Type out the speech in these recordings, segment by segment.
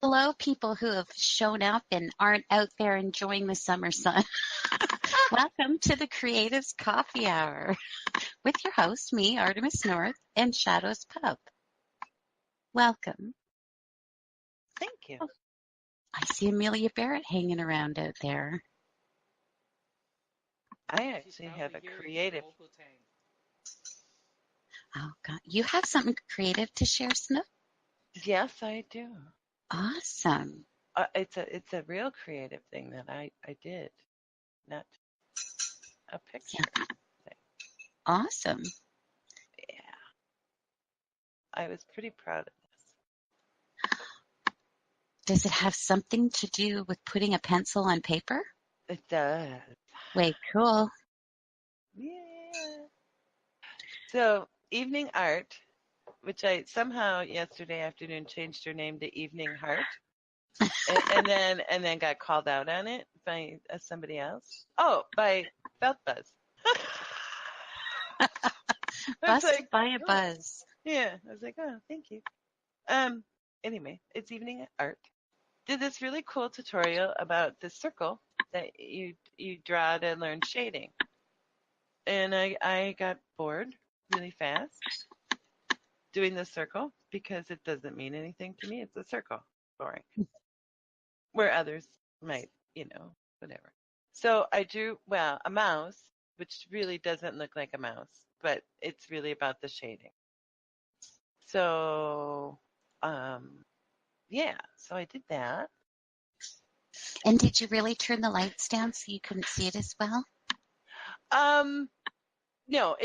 Hello, people who have shown up and aren't out there enjoying the summer sun. Welcome to the Creatives Coffee Hour with your host, me, Artemis North, and Shadows Pup. Welcome. Thank you. I see Amelia Barrett hanging around out there. I actually have a creative. Oh, God. You have something creative to share, Snook? Yes, I do. Awesome. It's a real creative thing that I did, not a picture thing. Awesome. Yeah. I was pretty proud of this. Does it have something to do with putting a pencil on paper? It does. Way cool. Yeah. So, Evening Art, which I somehow yesterday afternoon changed her name to Evening Heart. and then got called out on it by somebody else. Oh, by Felt Buzz. Busted by a buzz. Yeah, I was like, oh, thank you. Anyway, it's Evening Art. Did this really cool tutorial about the circle that you draw to learn shading, and I got bored really fast doing the circle because it doesn't mean anything to me. It's a circle, boring. Where others might, whatever. So I drew, a mouse, which really doesn't look like a mouse, but it's really about the shading. So, so I did that. And did you really turn the lights down so you couldn't see it as well? No,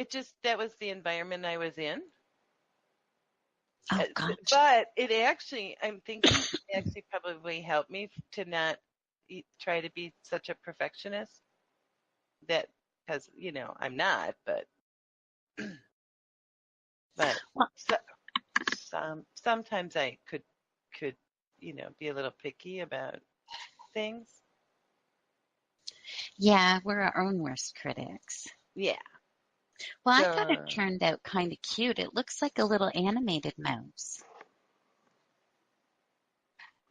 that was the environment I was in. Oh, gotcha. But I'm thinking it actually probably helped me to not try to be such a perfectionist. That, because, I'm not, but sometimes I could, be a little picky about things. Yeah, we're our own worst critics. Yeah. Well, I thought it turned out kind of cute. It looks like a little animated mouse.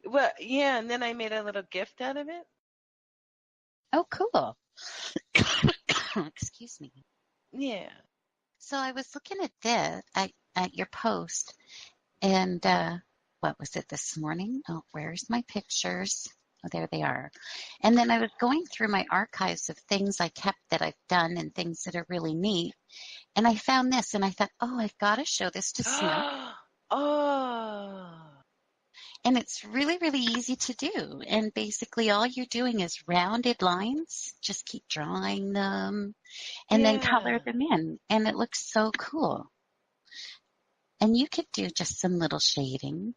Well, yeah, and then I made a little gift out of it. Oh, cool. Excuse me. Yeah. So I was looking at this, at your post, and what was it this morning? Oh, where's my pictures? Oh, there they are. And then I was going through my archives of things I kept that I've done and things that are really neat. And I found this, and I thought, oh, I've got to show this to Snook. Oh. And it's really, really easy to do. And basically all you're doing is rounded lines. Just keep drawing them and then color them in. And it looks so cool. And you could do just some little shading.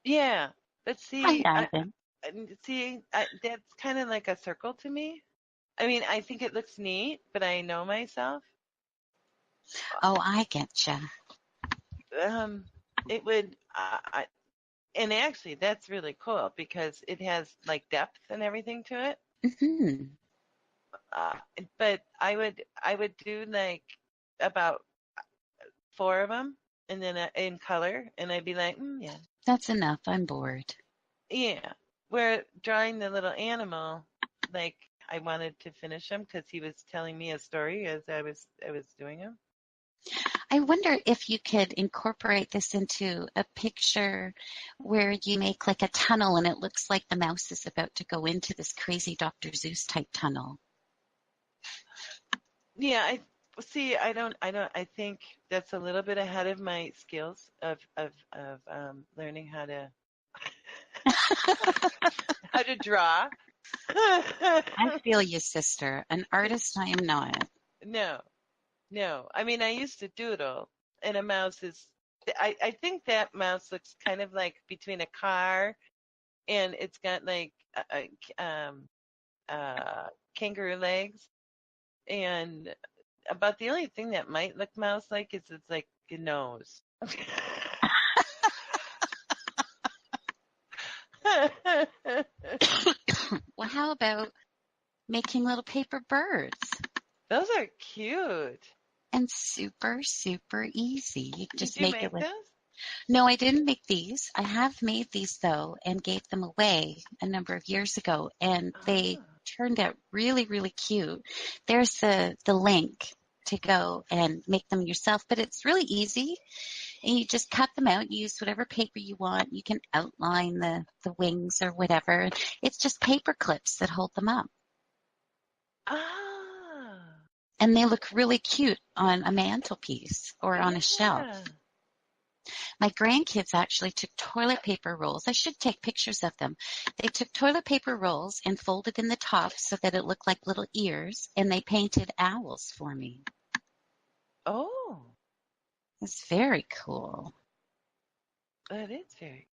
Yeah. But see, that's kind of like a circle to me. I mean, I think it looks neat, but I know myself. Oh, I getcha. It would, and actually, that's really cool because it has like depth and everything to it. Mm-hmm. But I would do like about 4 of them, and then in color, and I'd be like, yeah, that's enough. I'm bored. Yeah, where drawing the little animal, like I wanted to finish him because he was telling me a story as I was doing him. I wonder if you could incorporate this into a picture where you make like a tunnel and it looks like the mouse is about to go into this crazy Dr. Seuss type tunnel. Yeah, I think that's a little bit ahead of my skills of learning how to how to draw. I feel you, sister. An artist I am not. No. I mean, I used to doodle, and a mouse is. I think that mouse looks kind of like between a car, and it's got like kangaroo legs, and about the only thing that might look mouse-like is it's like a nose. Well, how about making little paper birds? Those are cute. And super, super easy. You just Did you make it with. those? No, I didn't make these. I have made these though and gave them away a number of years ago, and they Ah. turned out really, really cute. There's the link to go and make them yourself, but it's really easy. And you just cut them out. You use whatever paper you want. You can outline the wings or whatever. It's just paper clips that hold them up. Ah. And they look really cute on a mantelpiece or on a shelf. Yeah. My grandkids actually took toilet paper rolls. I should take pictures of them. They took toilet paper rolls and folded in the top so that it looked like little ears, and they painted owls for me. Oh, It's very cool. that is very.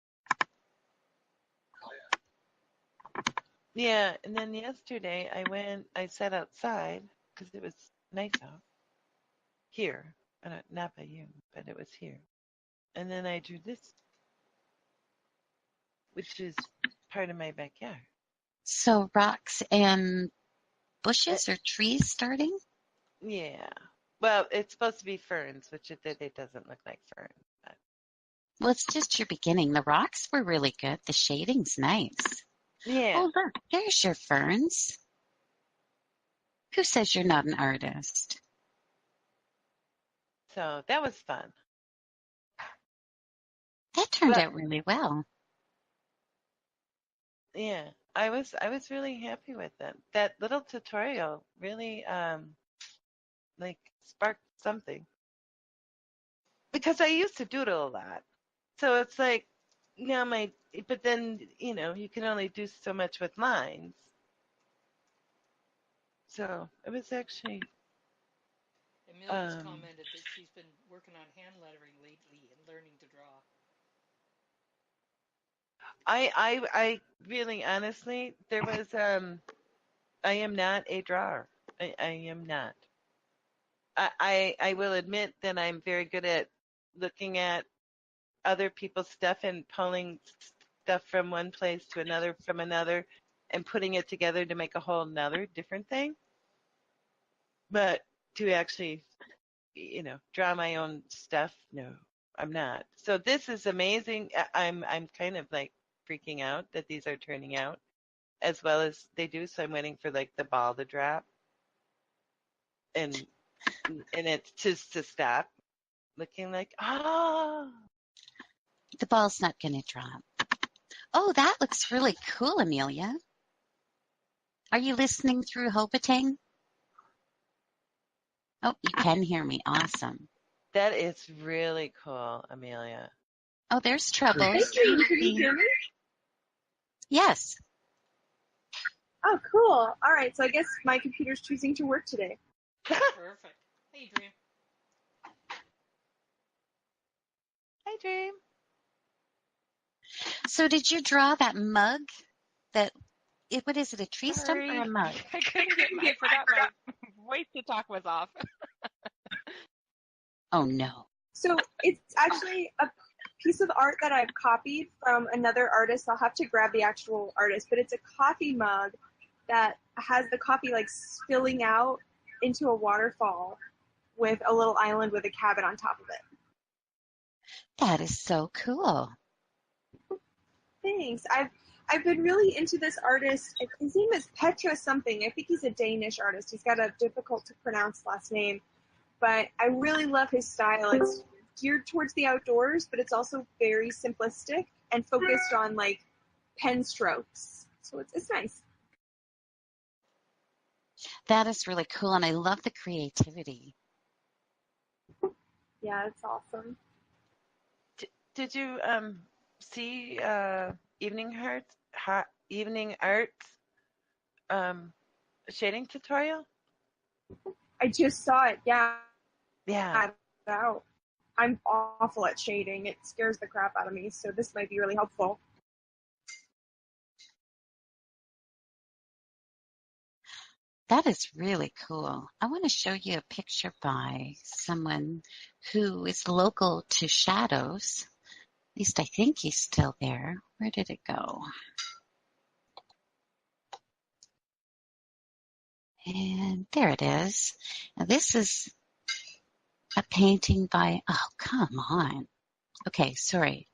Yeah, and then yesterday I sat outside because it was nice out here. Not by you, but it was here. And then I drew this, which is part of my backyard. So rocks and Uh, bushes or trees starting? yeah. Well, it's supposed to be ferns, which it doesn't look like ferns. But Well, it's just your beginning. The rocks were really good. The shading's nice. yeah. Oh, look, there's your ferns. Who says you're not an artist? So that was fun. That turned But out really well. yeah, I was really happy with it. That little tutorial really like sparked something because I used to doodle a lot. So it's like now but then you can only do so much with lines. So it was actually Amelia's um commented that she's been working on hand lettering lately and learning to draw. I really honestly there was I am not a drawer. I am not. I will admit that I'm very good at looking at other people's stuff and pulling stuff from one place to another from another and putting it together to make a whole another different thing. But to actually, draw my own stuff, no, I'm not. So this is amazing. I'm kind of like freaking out that these are turning out as well as they do. So I'm waiting for like the ball to drop and it's just to stop looking like The ball's not going to drop. Oh, that looks really cool, Amelia. Are you listening through Hobatang? Oh, you can hear me. Awesome. that is really cool, Amelia. Oh, there's Trouble. Thank you. Can you hear me? Yes. Oh, cool. All right. So I guess my computer's choosing to work today. Perfect. Hey, Dream. Hi, Dream. So did you draw that mug? What is it, a tree stump or Sorry, a mug? I forgot my voice to talk was off. Oh, no. So it's actually a piece of art that I've copied from another artist. I'll have to grab the actual artist, but it's a coffee mug that has the coffee like spilling out into a waterfall with a little island with a cabin on top of it. That is so cool. Thanks. I've been really into this artist. His name is Petra something. I think he's a Danish artist. He's got a difficult to pronounce last name, but I really love his style. It's geared towards the outdoors, but it's also very simplistic and focused on like pen strokes. So it's nice. That is really cool, and I love the creativity. Yeah, it's awesome. Did you see Evening Arts shading tutorial? I just saw it. Yeah. Yeah. Out. I'm awful at shading. It scares the crap out of me, so this might be really helpful. That is really cool. I want to show you a picture by someone who is local to Shadows. At least I think he's still there. Where did it go? And there it is. Now this is a painting by, oh, come on. Okay, sorry.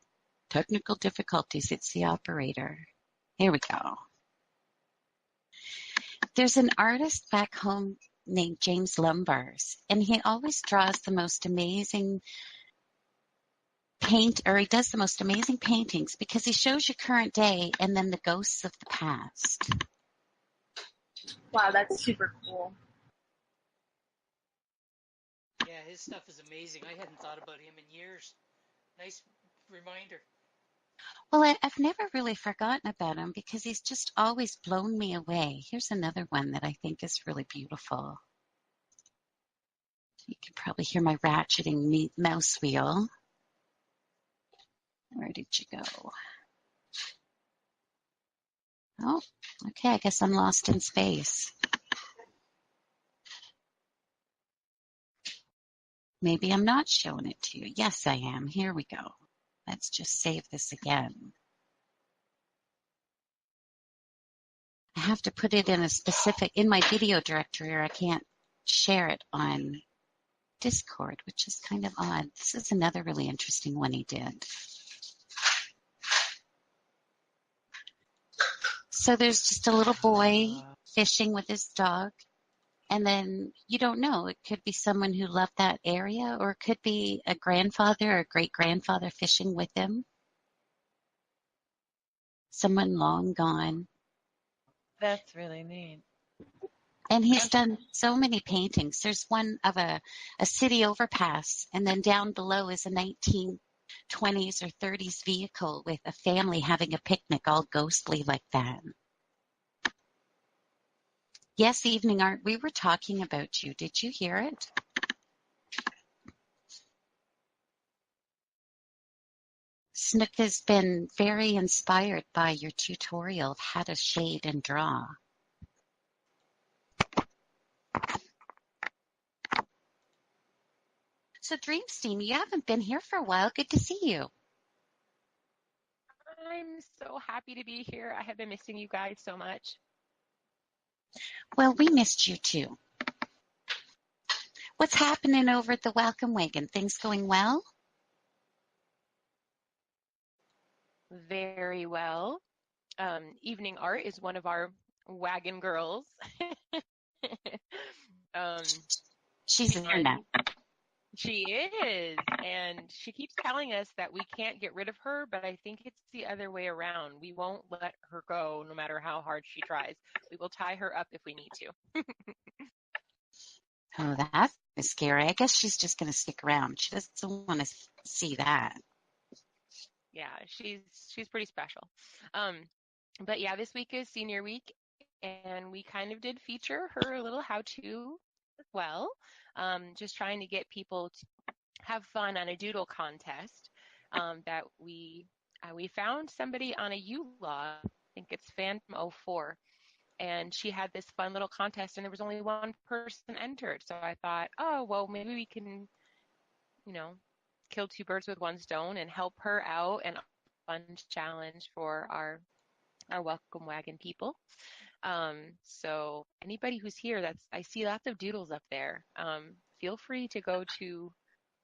Technical difficulties. It's the operator. Here we go. There's an artist back home named James Lumbars, and he always draws the most amazing he does the most amazing paintings because he shows you current day and then the ghosts of the past. Wow, that's super cool. Yeah, his stuff is amazing. I hadn't thought about him in years. Nice reminder. Well, I've never really forgotten about him because he's just always blown me away. Here's another one that I think is really beautiful. You can probably hear my ratcheting mouse wheel. Where did you go? Oh, okay, I guess I'm lost in space. Maybe I'm not showing it to you. Yes, I am. Here we go. Let's just save this again. I have to put it in my video directory, or I can't share it on Discord, which is kind of odd. This is another really interesting one he did. So there's just a little boy fishing with his dog, and then you don't know. It could be someone who loved that area, or it could be a grandfather or a great-grandfather fishing with him. Someone long gone. That's really neat. And he's done so many paintings. There's one of a city overpass, and then down below is a 1920s or 30s vehicle with a family having a picnic, all ghostly like that. Yes, Evening Art, we were talking about you. Did you hear it? Snook has been very inspired by your tutorial of how to shade and draw. So Dreamstein, you haven't been here for a while. Good to see you. I'm so happy to be here. I have been missing you guys so much. Well, we missed you too. What's happening over at the Welcome Wagon? Things going well? Very well. Evening Art is one of our wagon girls. um, She's here now. She is, and she keeps telling us that we can't get rid of her, but I think it's the other way around. We won't let her go no matter how hard she tries. We will tie her up if we need to. Oh, that's scary. I guess she's just going to stick around. She doesn't want to see that. Yeah, she's pretty special. But yeah, this week is senior week, and we kind of did feature her a little how-to as well. Just trying to get people to have fun on a doodle contest that we found somebody on a U-Log, I think it's Phantom04, and she had this fun little contest, and there was only one person entered. So I thought, oh, well, maybe we can, kill two birds with one stone and help her out and fun challenge for our Welcome Wagon people. So anybody who's here, I see lots of doodles up there. Feel free to go to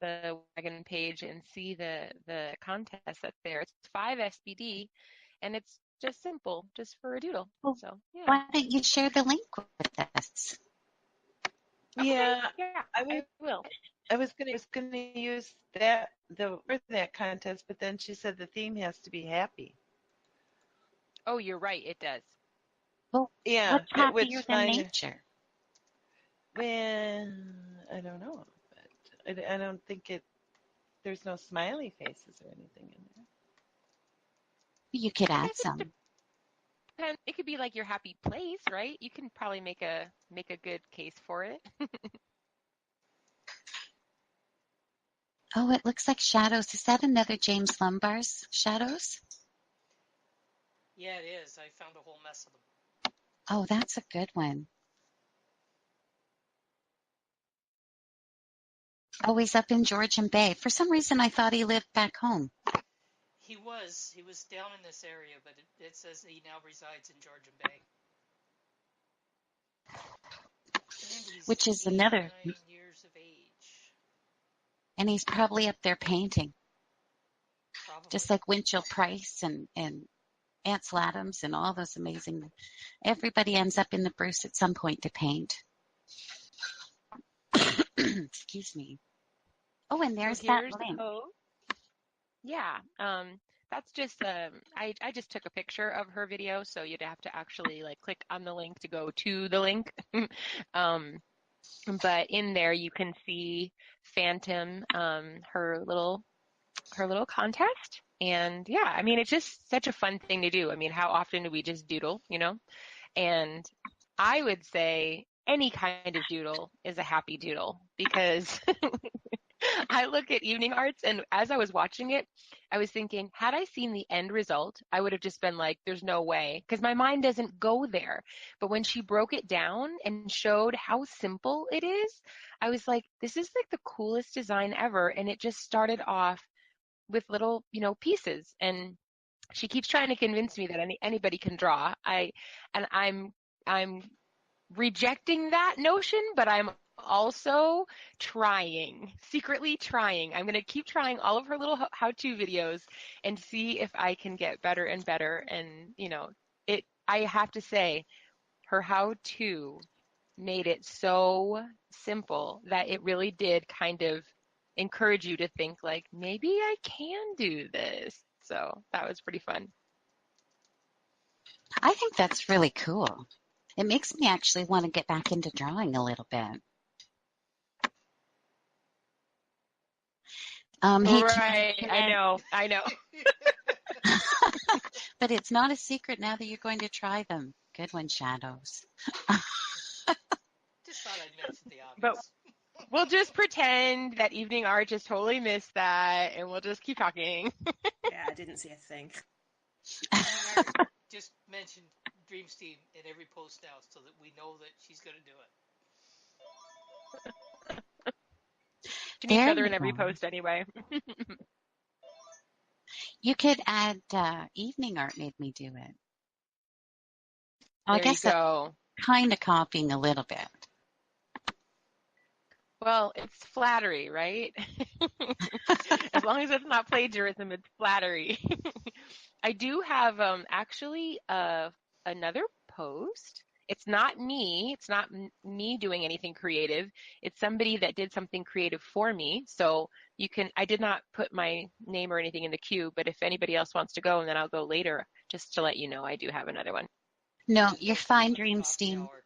the wagon page and see the contest that's there. It's 5 SBD, and it's just simple, just for a doodle. Well, so yeah. Why don't you share the link with us? Yeah, Okay, yeah, I will. I was gonna use for that contest, but then she said the theme has to be happy. Oh, you're right. It does. Well, Yeah, what's happier which than mine, nature? well, I don't know, but I don't think there's no smiley faces or anything in there. You could add some. It could be like your happy place, right? You can probably make a good case for it. Oh, it looks like Shadows. Is that another James Lumbars Shadows? Yeah, it is. I found a whole mess of them. Oh, that's a good one. Oh, he's up in Georgian Bay. For some reason, I thought he lived back home. He was down in this area, but it says he now resides in Georgian Bay. And he's Which is another. 89 years of age. And he's probably up there painting. just Probably. like Winchell Price and Ansel Adams and all those amazing. Everybody ends up in the Bruce at some point to paint. Excuse me. Oh, and So there's that here's the link. post. Yeah, that's just I just took a picture of her video, so you'd have to actually like click on the link to go to the link. um, but in there you can see Phantom, her little contest. And yeah, I mean, it's just such a fun thing to do. I mean, how often do we just doodle, you know? And I would say any kind of doodle is a happy doodle because I look at Evening Arts, and as I was watching it, I was thinking, had I seen the end result, I would have just been like, there's no way, because my mind doesn't go there. But when she broke it down and showed how simple it is, I was like, this is like the coolest design ever. And it just started off with little, pieces. And she keeps trying to convince me that anybody can draw. I'm rejecting that notion, but I'm also secretly trying. I'm going to keep trying all of her little how-to videos and see if I can get better and better. And, I have to say, her how-to made it so simple that it really did kind of encourage you to think like, maybe I can do this. So that was pretty fun. I think that's really cool. It makes me actually want to get back into drawing a little bit. Hey, Right. I know. but it's not a secret now that you're going to try them. Good one, Shadows. Just thought I'd mention the But obvious. we'll just pretend that Evening Art just totally missed that, and we'll just keep talking. Yeah, I didn't see a thing. Just mention Dreams Team in every post now so that we know that she's going to do it. Each There other you in every go. post anyway. You could add Evening Art made me do it. I There you guess that's go. kind of copying a little bit. Well, it's flattery, right? As long as it's not plagiarism, it's flattery. I do have actually another post. It's not me. It's not me doing anything creative. It's somebody that did something creative for me. So I did not put my name or anything in the queue, but if anybody else wants to go, and then I'll go later, just to let you know, I do have another one. No, Let's you're do fine, it at the top of the Dreamsteam. hour.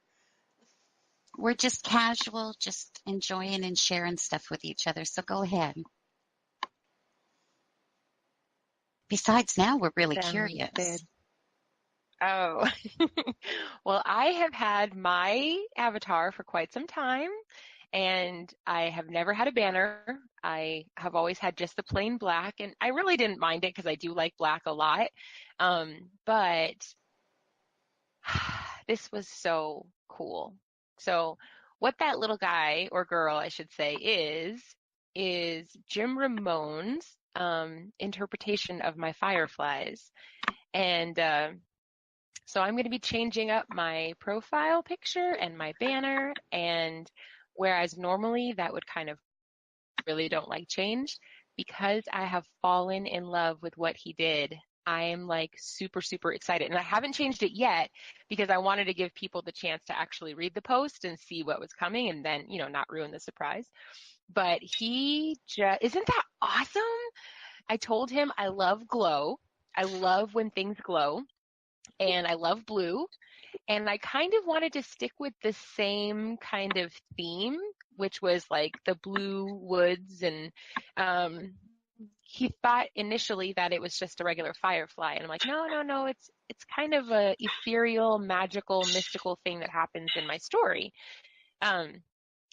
We're just casual, just enjoying and sharing stuff with each other. So go ahead. Besides, now we're really Sounds curious. good. Oh, well, I have had my avatar for quite some time, and I have never had a banner. I have always had just the plain black, and I really didn't mind it because I do like black a lot. But this was so cool. So what that little guy or girl, I should say, is Jim Ramone's interpretation of my fireflies. And so I'm going to be changing up my profile picture and my banner. And whereas normally that would kind of really don't like change, because I have fallen in love with what he did, I am like super, super excited. And I haven't changed it yet because I wanted to give people the chance to actually read the post and see what was coming and then, not ruin the surprise. But isn't that awesome? I told him I love glow. I love when things glow, and I love blue. And I kind of wanted to stick with the same kind of theme, which was like the blue woods. And he thought initially that it was just a regular firefly. And I'm like, no, it's kind of a ethereal, magical, mystical thing that happens in my story.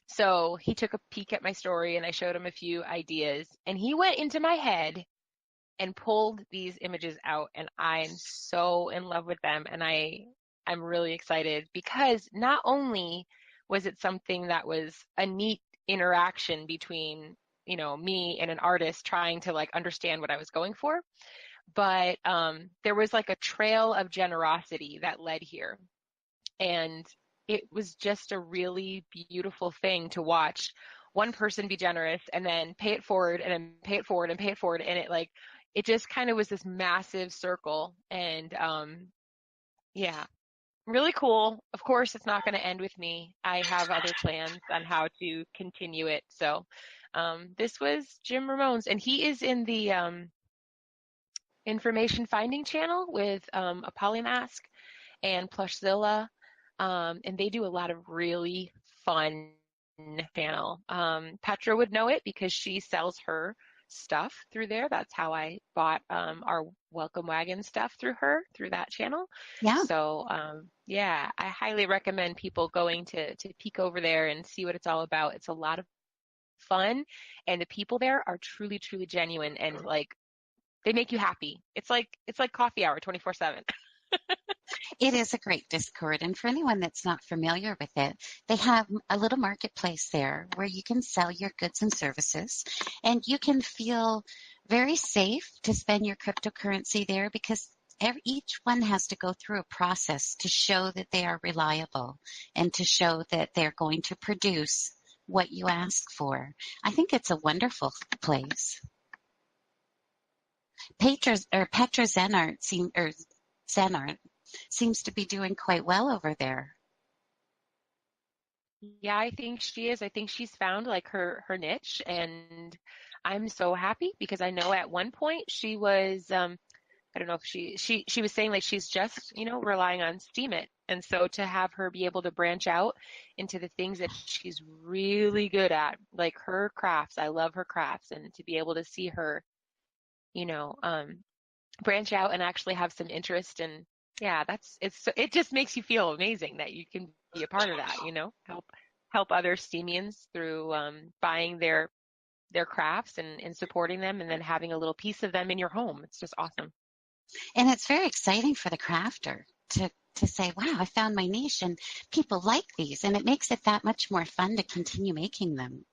So he took a peek at my story, and I showed him a few ideas, and he went into my head and pulled these images out, and I'm so in love with them. And I'm really excited because not only was it something that was a neat interaction between, me and an artist trying to like understand what I was going for, but there was like a trail of generosity that led here. And it was just a really beautiful thing to watch one person be generous and then pay it forward and then pay it forward and pay it forward. And it like, it just kind of was this massive circle. And yeah, really cool. Of course, it's not going to end with me. I have other plans on how to continue it. So this was Jim Ramones, and he is in the information finding channel with a Polymask and Plushzilla, and they do a lot of really fun channel. Petra would know it because she sells her stuff through there. That's how I bought our Welcome Wagon stuff through that channel. Yeah. So yeah, I highly recommend people going to peek over there and see what it's all about. It's a lot of fun, and the people there are truly, truly genuine, and like they make you happy. It's like coffee hour 24/7. It is a great Discord, and for anyone that's not familiar with it, they have a little marketplace there where you can sell your goods and services, and you can feel very safe to spend your cryptocurrency there because each one has to go through a process to show that they are reliable and to show that they're going to produce what you ask for. I think it's a wonderful place. Petra Zenart seems to be doing quite well over there. Yeah, I think she is. I think she's found like her niche, and I'm so happy because I know at one point she was I don't know if she was saying like she's just, relying on Steemit. And so to have her be able to branch out into the things that she's really good at, like her crafts, I love her crafts, and to be able to see her, branch out and actually have some interest, and yeah, it just makes you feel amazing that you can be a part of that, help other Steemians through buying their crafts and supporting them, and then having a little piece of them in your home. It's just awesome. And it's very exciting for the crafter to say, wow, I found my niche and people like these, and it makes it that much more fun to continue making them.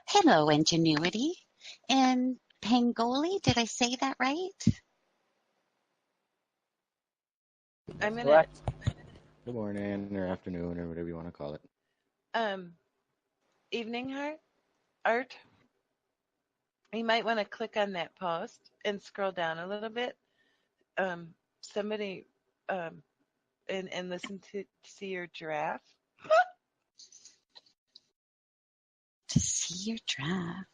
Hello, Ingenuity. And Pangoli, did I say that right? I'm gonna Correct. Good morning or afternoon or whatever you want to call it. evening art. You might want to click on that post and scroll down a little bit. Somebody and listen to see your giraffe. To see your draft.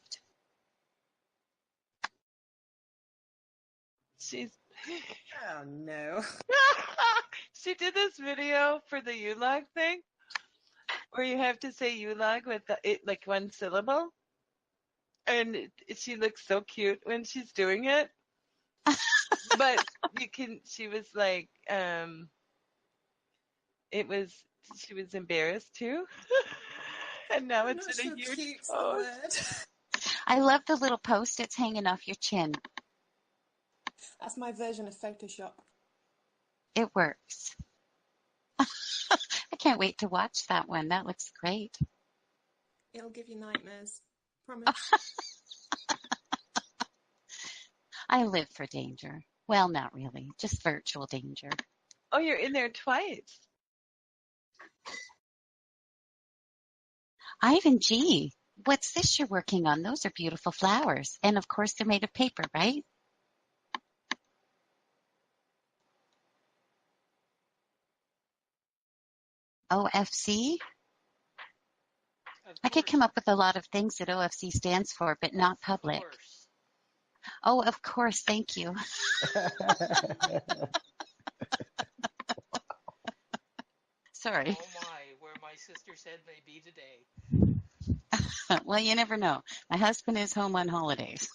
She's Oh no. she did this video for the ULOG thing where you have to say ULOG with like one syllable, and she looks so cute when she's doing it. But she was like, she was embarrassed too. And now it's Not in a sure huge cute's the post. word. I love the little post-its hanging off your chin. That's my version of Photoshop. It works. I can't wait to watch that one. That looks great. It'll give you nightmares. Promise. I live for danger. Well, not really, just virtual danger. Oh, you're in there twice. Ivan G., what's this you're working on? Those are beautiful flowers. And of course, they're made of paper, right? OFC? I could come up with a lot of things that OFC stands for, but not public. Oh, of course. Thank you. Sorry. Oh my, where my sister's head may be today. Well, you never know. My husband is home on holidays.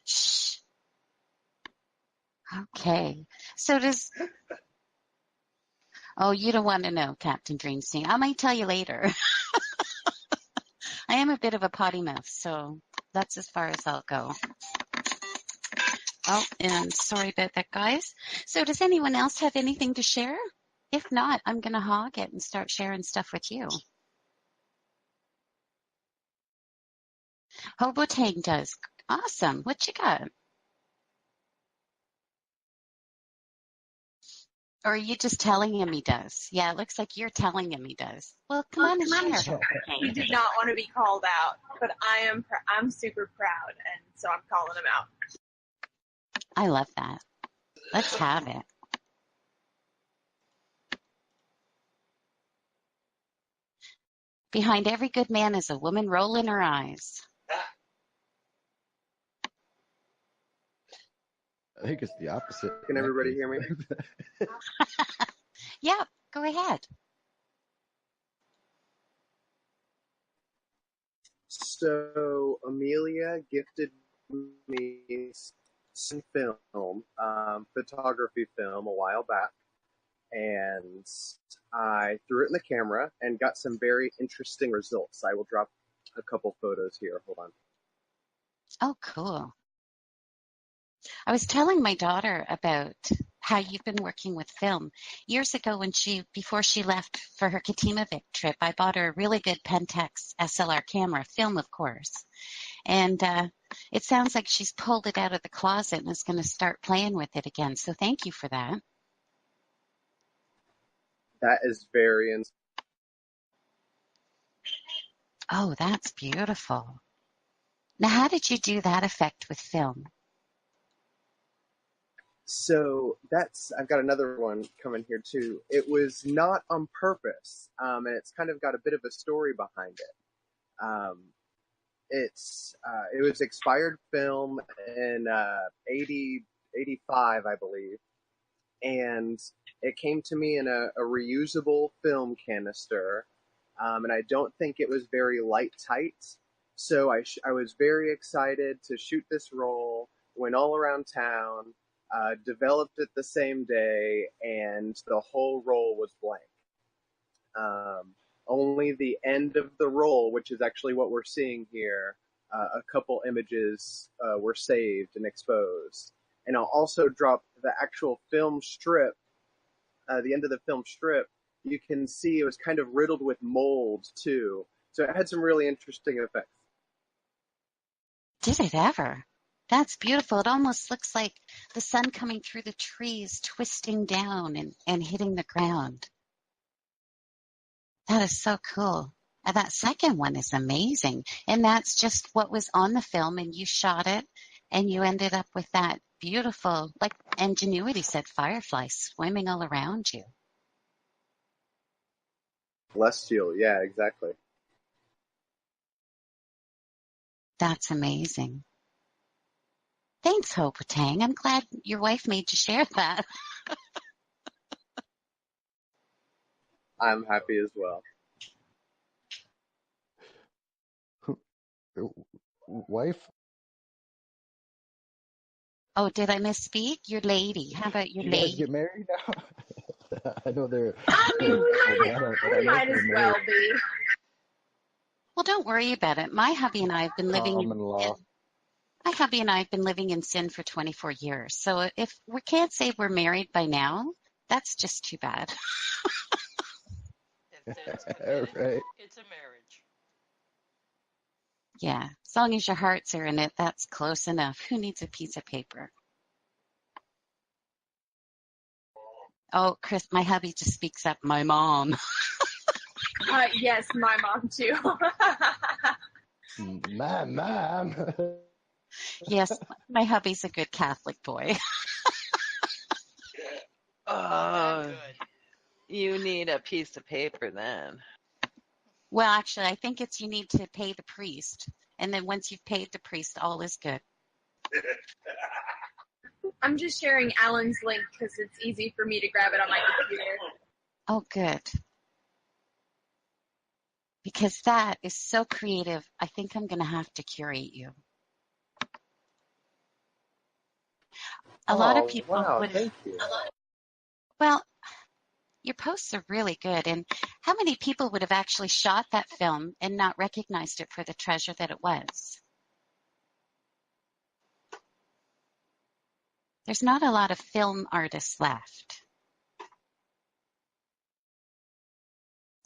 Shh. Okay. So oh, you don't want to know, Captain Dreamstein. I might tell you later. I am a bit of a potty mouth, so that's as far as I'll go. Oh, and sorry about that, guys. So does anyone else have anything to share? If not, I'm going to hog it and start sharing stuff with you. Hobotang does. Awesome. What you got? Or are you just telling him he does? Yeah, it looks like you're telling him he does. Well, come on and share. He did not want to be called out, but I'm super proud, and so I'm calling him out. I love that. Let's have it. Behind every good man is a woman rolling her eyes. I think it's the opposite. Can everybody hear me? Yeah, go ahead. So Amelia gifted me some film, photography film a while back, and I threw it in the camera and got some very interesting results. I will drop a couple photos here. Hold on. Oh, cool. I was telling my daughter about how you've been working with film. Years ago, before she left for her Katimavik trip, I bought her a really good Pentax SLR camera, film, of course. And it sounds like she's pulled it out of the closet and is going to start playing with it again. So thank you for that. That is very Oh, that's beautiful. Now, how did you do that effect with film? So I've got another one coming here too. It was not on purpose, and it's kind of got a bit of a story behind it. It was expired film in 85, I believe, and it came to me in a reusable film canister, and I don't think it was very light tight. So I was very excited to shoot this roll, went all around town, developed it the same day, and the whole roll was blank. Only the end of the roll, which is actually what we're seeing here, a couple images were saved and exposed. And I'll also drop the actual film strip, the end of the film strip. You can see it was kind of riddled with mold too. So it had some really interesting effects. Did it ever? That's beautiful. It almost looks like the sun coming through the trees, twisting down and hitting the ground. That is so cool. And that second one is amazing. And that's just what was on the film, and you shot it, and you ended up with that beautiful, like Ingenuity said, firefly swimming all around you. Celestial, yeah, exactly. That's amazing. Thanks, Hope Tang. I'm glad your wife made you share that. I'm happy as well. Wife? Oh, did I misspeak? Your lady. How about your You guys lady? get married now? I know they're. I mean, I might as well be. Well, don't worry about it. My hubby and I have been living Common law. My hubby and I have been living in sin for 24 years. So if we can't say we're married by now, that's just too bad. It's committed, Right. it's a marriage. Yeah, as long as your hearts are in it, that's close enough. Who needs a piece of paper? Oh, Chris, my hubby just speaks up. My mom. Yes, my mom too. My mom. Yes, my hubby's a good Catholic boy. Oh, Good. you need a piece of paper then. Well, actually, I think it's you need to pay the priest. And then once you've paid the priest, all is good. I'm just sharing Alan's link because it's easy for me to grab it on my computer. Oh, good. Because that is so creative. I think I'm going to have to curate you. A lot of people wow, would. thank you. Well, your posts are really good. And how many people would have actually shot that film and not recognized it for the treasure that it was? There's not a lot of film artists left.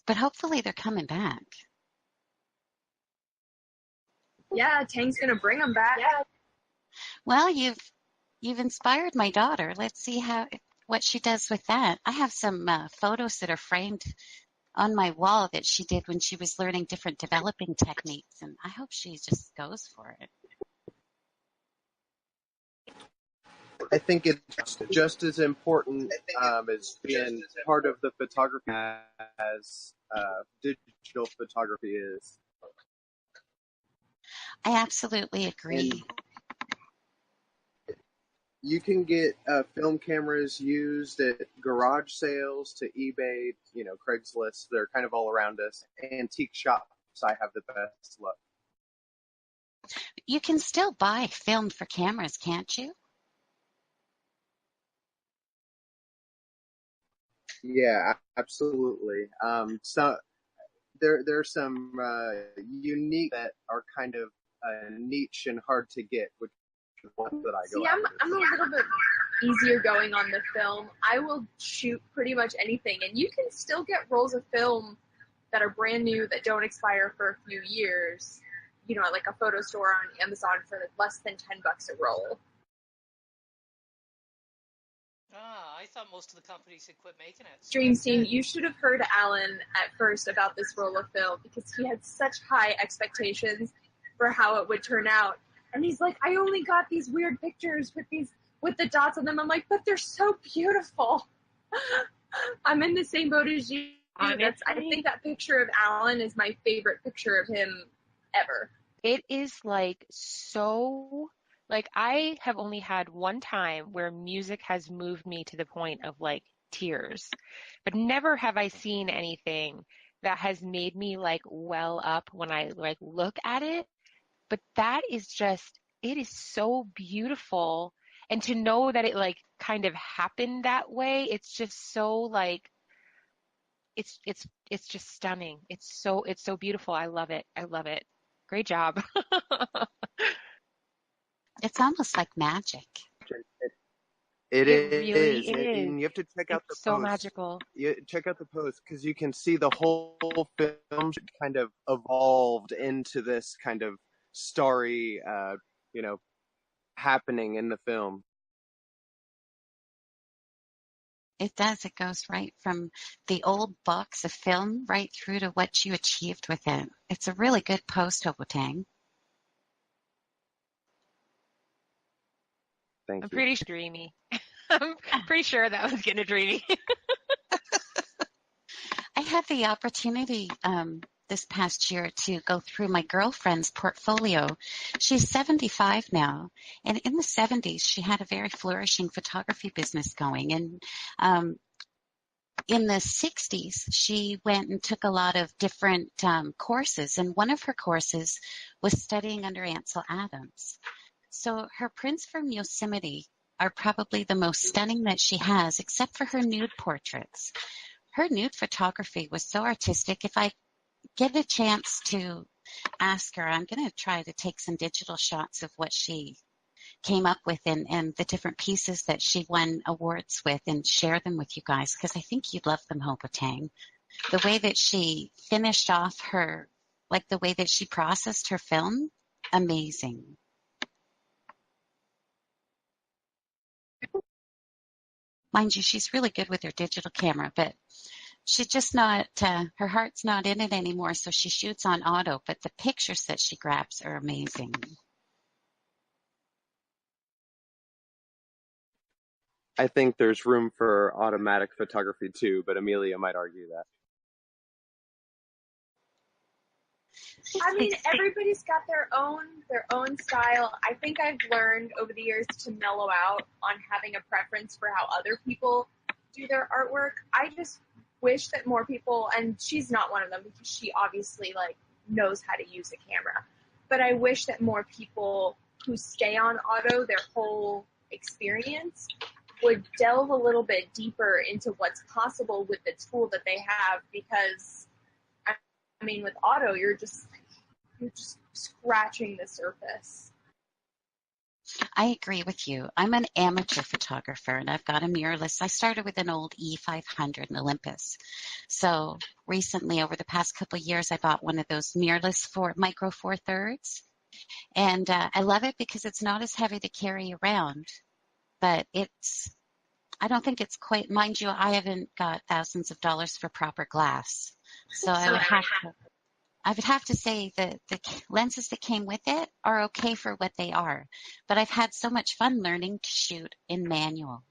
But hopefully they're coming back. Yeah, Tang's gonna bring them back. Well, you've inspired my daughter. Let's see what she does with that. I have some photos that are framed on my wall that she did when she was learning different developing techniques, and I hope she just goes for it. I think it's just as important as being part of the photography as digital photography is. I absolutely agree. And you can get film cameras used at garage sales to eBay, Craigslist. They're kind of all around us. Antique shops, I have the best luck. You can still buy film for cameras, can't you? Yeah, absolutely. So there's some unique that are kind of niche and hard to get, which is one that I go after. I'm a little bit easier going on the film. I will shoot pretty much anything, and you can still get rolls of film that are brand new that don't expire for a few years. At like a photo store on Amazon for like less than $10 a roll. I thought most of the companies had quit making it. Dreams Team, you should have heard Alan at first about this roll of film because he had such high expectations for how it would turn out. And he's like, I only got these weird pictures with the dots on them. I'm like, but they're so beautiful. I'm in the same boat as you. I think that picture of Alan is my favorite picture of him ever. It is so, I have only had one time where music has moved me to the point of tears, but never have I seen anything that has made me well up when I look at it. But that is it is so beautiful. And to know that it kind of happened that way, it's just so it's just stunning. It's so beautiful. I love it. Great job. It's almost like magic. It really is. is. And you have to check out the so post. magical. You check out the post because you can see the whole film kind of evolved into this kind of starry, happening in the film. It does. It goes right from the old box of film right through to what you achieved with it. It's a really good post, Hobotang. Thank I'm you. pretty dreamy. I'm pretty sure that was getting a dreamy. I had the opportunity this past year to go through my girlfriend's portfolio. She's 75 now, and in the 70s, she had a very flourishing photography business going. And in the 60s, she went and took a lot of different courses, and one of her courses was studying under Ansel Adams. So her prints from Yosemite are probably the most stunning that she has, except for her nude portraits. Her nude photography was so artistic. If I get a chance to ask her, I'm going to try to take some digital shots of what she came up with and the different pieces that she won awards with and share them with you guys, because I think you'd love them, Hobotang. The way that she finished off her, the way that she processed her film, amazing. Mind you, she's really good with her digital camera, but she's just not, her heart's not in it anymore, so she shoots on auto, but the pictures that she grabs are amazing. I think there's room for automatic photography too, but Amelia might argue that. I mean, everybody's got their own style. I think I've learned over the years to mellow out on having a preference for how other people do their artwork. I just wish that more people, and she's not one of them because she obviously knows how to use a camera, but I wish that more people who stay on auto their whole experience would delve a little bit deeper into what's possible with the tool that they have, because I mean, with auto, you're just scratching the surface. I agree with you. I'm an amateur photographer, and I've got a mirrorless. I started with an old E500 in Olympus. So recently, over the past couple of years, I bought one of those mirrorless micro four thirds. And I love it because it's not as heavy to carry around, but I don't think it's quite, mind you, I haven't got thousands of dollars for proper glass. So I would have to say that the lenses that came with it are okay for what they are. But I've had so much fun learning to shoot in manual.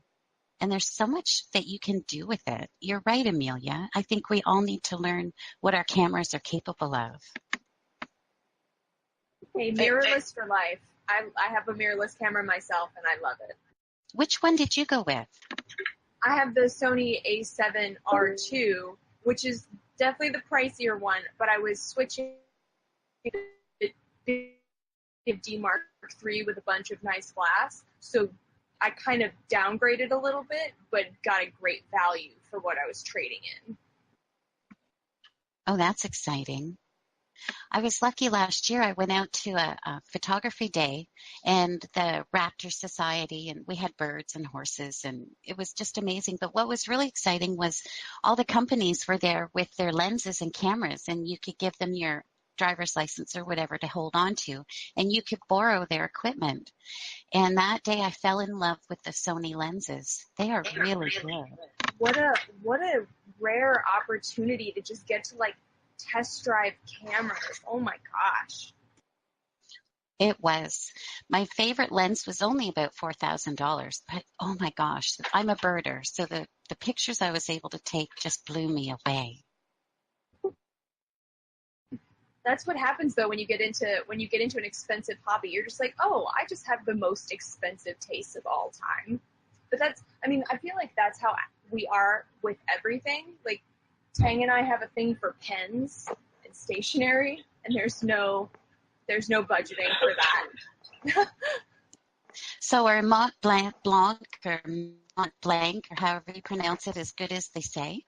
And there's so much that you can do with it. You're right, Amelia. I think we all need to learn what our cameras are capable of. Hey, mirrorless for life. I have a mirrorless camera myself, and I love it. Which one did you go with? I have the Sony A7R2, which is definitely the pricier one, but I was switching to D Mark III with a bunch of nice glass, so I kind of downgraded a little bit, but got a great value for what I was trading in. Oh, that's exciting. I was lucky last year. I went out to a photography day and the Raptor Society, and we had birds and horses, and it was just amazing. But what was really exciting was all the companies were there with their lenses and cameras, and you could give them your driver's license or whatever to hold on to, and you could borrow their equipment. And that day I fell in love with the Sony lenses. They are really good. What a rare opportunity to just get to like test drive cameras. Oh my gosh. It was. My favorite lens was only about $4,000, but oh my gosh, I'm a birder, so the pictures I was able to take just blew me away. That's what happens though when you get into an expensive hobby. You're just like, oh, I just have the most expensive taste of all time. But I feel like that's how we are with everything. Like Tang and I have a thing for pens and stationery, and there's no budgeting for that. So are Mont Blanc or Mont Blanc, or however you pronounce it, as good as they say?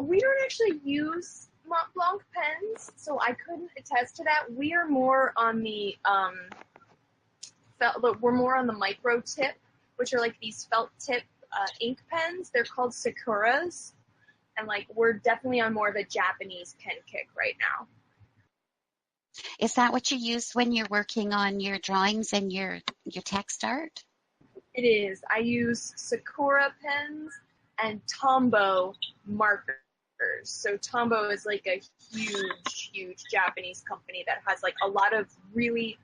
We don't actually use Mont Blanc pens, so I couldn't attest to that. We are more on the we're more on the micro tip, which are like these felt tip ink pens. They're called Sakuras, and like we're definitely on more of a Japanese pen kick right now. Is that what you use when you're working on your drawings and your text art? It is. I use Sakura pens and Tombow markers. So Tombow is like a huge Japanese company that has like a lot of really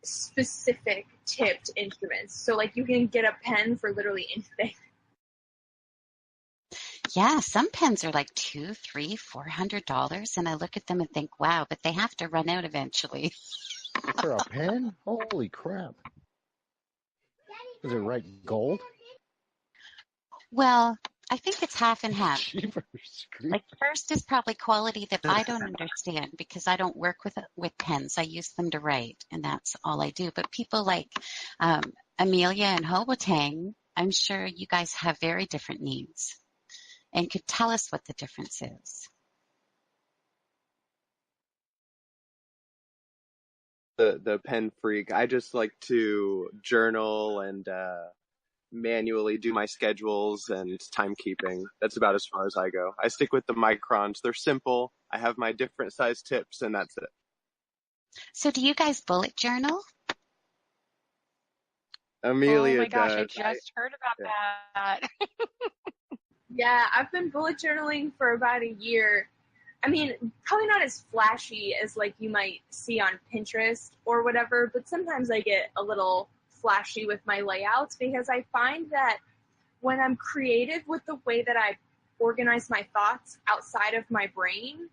specific tipped instruments. So like you can get a pen for literally anything. Yeah, some pens are like $200, $300, $400, and I look at them and think, wow, but they have to run out eventually. For a pen? Holy crap. Is it right gold? Well, I think it's half and half. Jeepers Like first is probably quality that I don't understand because I don't work with pens. I use them to write, and that's all I do. But people like Amelia and Hobotang, I'm sure you guys have very different needs and could tell us what the difference is. The pen freak. I just like to journal and manually do my schedules and timekeeping. That's about as far as I go. I stick with the microns. They're simple. I have my different size tips, and that's it. So do you guys bullet journal? Amelia oh my gosh, does. I just heard about that. Yeah, I've been bullet journaling for about a year. I mean, probably not as flashy as like you might see on Pinterest or whatever, but sometimes I get a little flashy with my layouts because I find that when I'm creative with the way that I organize my thoughts outside of my brain,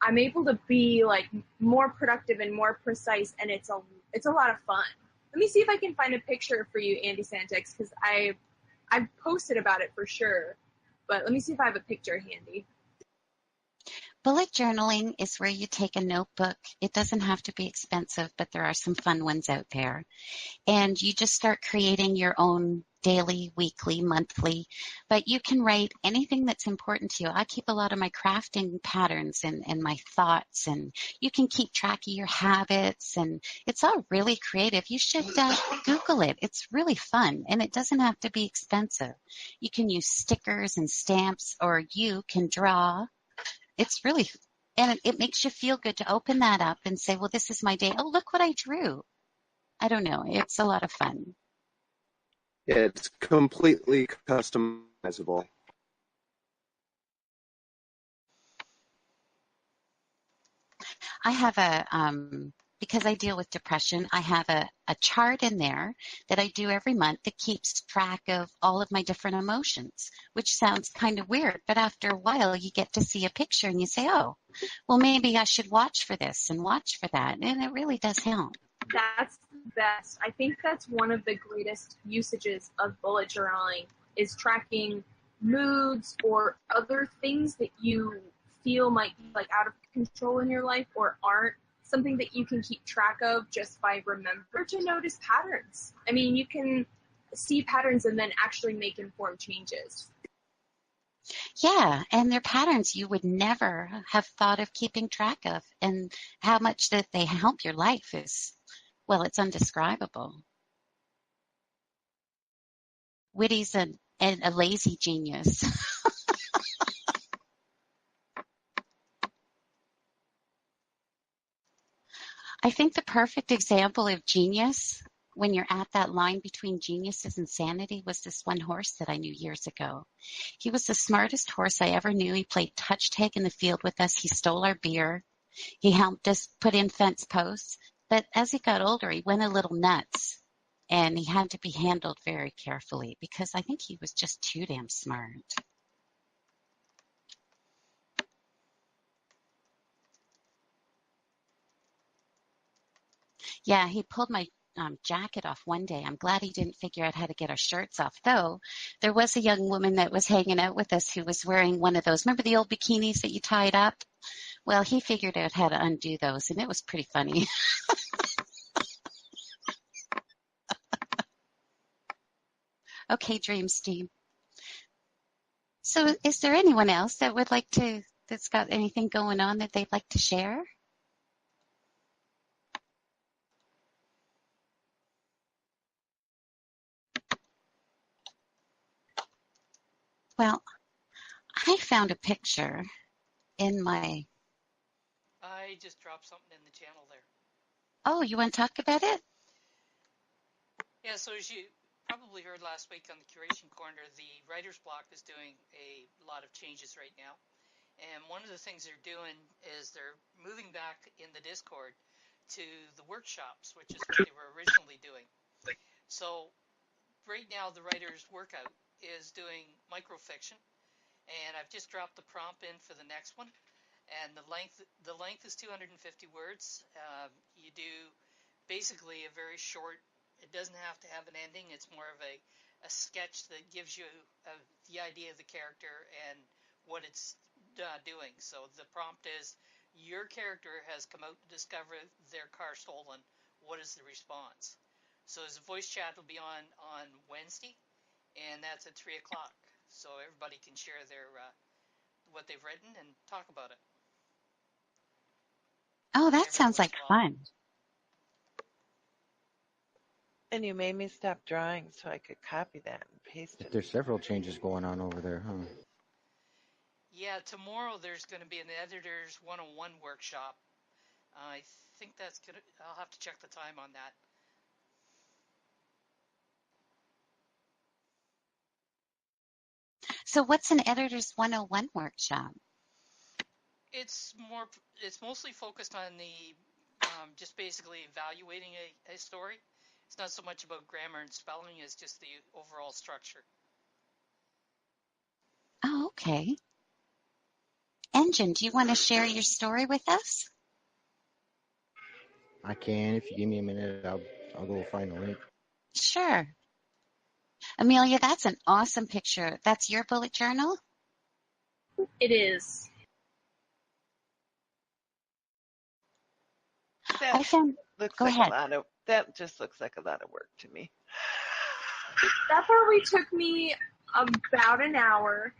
I'm able to be like more productive and more precise, and it's a lot of fun. Let me see if I can find a picture for you, Andy Santix, because I've posted about it for sure. But let me see if I have a picture handy. Bullet journaling is where you take a notebook. It doesn't have to be expensive, but there are some fun ones out there. And you just start creating your own daily, weekly, monthly, but you can write anything that's important to you. I keep a lot of my crafting patterns and my thoughts, and you can keep track of your habits, and it's all really creative. You should Google it. It's really fun, and it doesn't have to be expensive. You can use stickers and stamps, or you can draw. It's really, and it makes you feel good to open that up and say, well, this is my day. Oh, look what I drew. I don't know. It's a lot of fun. It's completely customizable. I have because I deal with depression, I have a chart in there that I do every month that keeps track of all of my different emotions, which sounds kind of weird, but after a while you get to see a picture and you say, oh, well, maybe I should watch for this and watch for that. And it really does help. That's the best. I think that's one of the greatest usages of bullet journaling is tracking moods or other things that you feel might be like out of control in your life or aren't, something that you can keep track of just by remember to notice patterns. I mean, you can see patterns and then actually make informed changes. Yeah, and they're patterns you would never have thought of keeping track of. And how much that they help your life is, well, it's undescribable. Witty's a lazy genius. I think the perfect example of genius, when you're at that line between genius and insanity, was this one horse that I knew years ago. He was the smartest horse I ever knew. He played touch tag in the field with us. He stole our beer. He helped us put in fence posts. But as he got older, he went a little nuts. And he had to be handled very carefully because I think he was just too damn smart. Yeah, he pulled my jacket off one day. I'm glad he didn't figure out how to get our shirts off, though. There was a young woman that was hanging out with us who was wearing one of those. Remember the old bikinis that you tied up? Well, he figured out how to undo those, and it was pretty funny. Okay, Dreams team. So is there anyone else that would like to, that's got anything going on that they'd like to share? Well, I found a picture in my, I just dropped something in the channel there. oh, you want to talk about it? Yeah, so as you probably heard last week on the Curation Corner, the Writer's Block is doing a lot of changes right now. And one of the things they're doing is they're moving back in the Discord to the workshops, which is what they were originally doing. So right now the writer's workout is doing microfiction, and I've just dropped the prompt in for the next one. And the length is 250 words. You do basically a very short. It doesn't have to have an ending. It's more of a sketch that gives you the idea of the character and what it's doing. So the prompt is, your character has come out to discover their car stolen. What is the response? So the voice chat will be on Wednesday, and that's at 3 o'clock. So everybody can share their what they've written and talk about it. Oh, that sounds like fun. And you made me stop drawing so I could copy that and paste it. There's several changes going on over there, huh? Yeah, tomorrow there's going to be an Editor's 101 workshop. I think that's good. I'll have to check the time on that. So what's an Editor's 101 workshop? It's mostly focused on the just basically evaluating a story. It's not so much about grammar and spelling as just the overall structure. Oh, okay. Engine, do you want to share your story with us? I can. If you give me a minute, I'll go find the link. Sure. Amelia, that's an awesome picture. That's your bullet journal? It is. That looks Go like ahead. that just looks like a lot of work to me. That probably took me about an hour,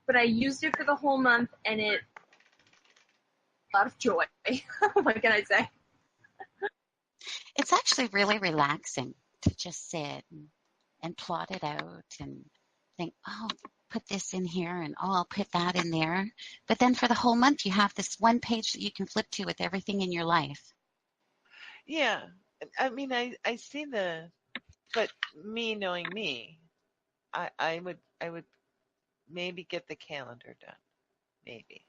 but I used it for the whole month, and it a lot of joy. What can I say? It's actually really relaxing to just sit and plot it out and think, oh, put this in here and oh, I'll put that in there. But then for the whole month, you have this one page that you can flip to with everything in your life. Yeah, I mean, I see the But me knowing me, I would maybe get the calendar done. Maybe.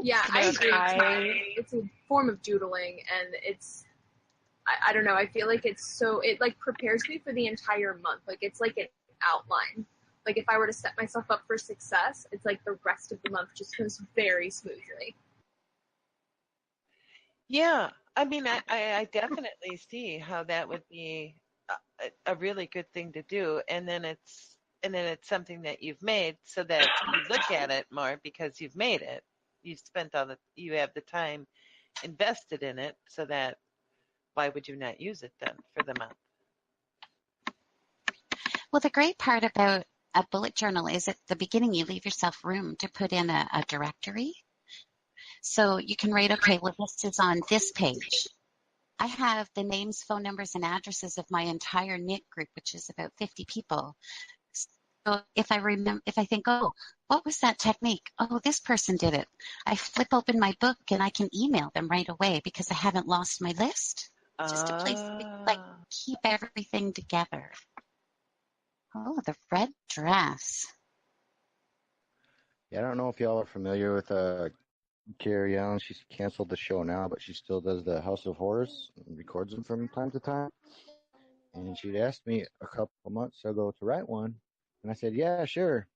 Yeah, I No, agree. It's a form of doodling, and I don't know. I feel like it like prepares me for the entire month. Like it's like an outline. Like if I were to set myself up for success, it's like the rest of the month just goes very smoothly. Yeah, I mean, I definitely see how that would be a really good thing to do, and then it's something that you've made so that you look at it more because you've made it. You have the time invested in it, so that why would you not use it then for the month? Well, the great part about a bullet journal is at the beginning you leave yourself room to put in a directory. So you can write, okay, well, this is on this page. I have the names, phone numbers, and addresses of my entire knit group, which is about 50 people. So if I think, oh, what was that technique? Oh, this person did it. I flip open my book and I can email them right away because I haven't lost my list. Just a place to like keep everything together. Oh, the red dress. Yeah, I don't know if y'all are familiar with Carrie Allen. She's canceled the show now, but she still does the House of Horrors and records them from time to time. And she'd asked me a couple months ago to write one, and I said, yeah, sure.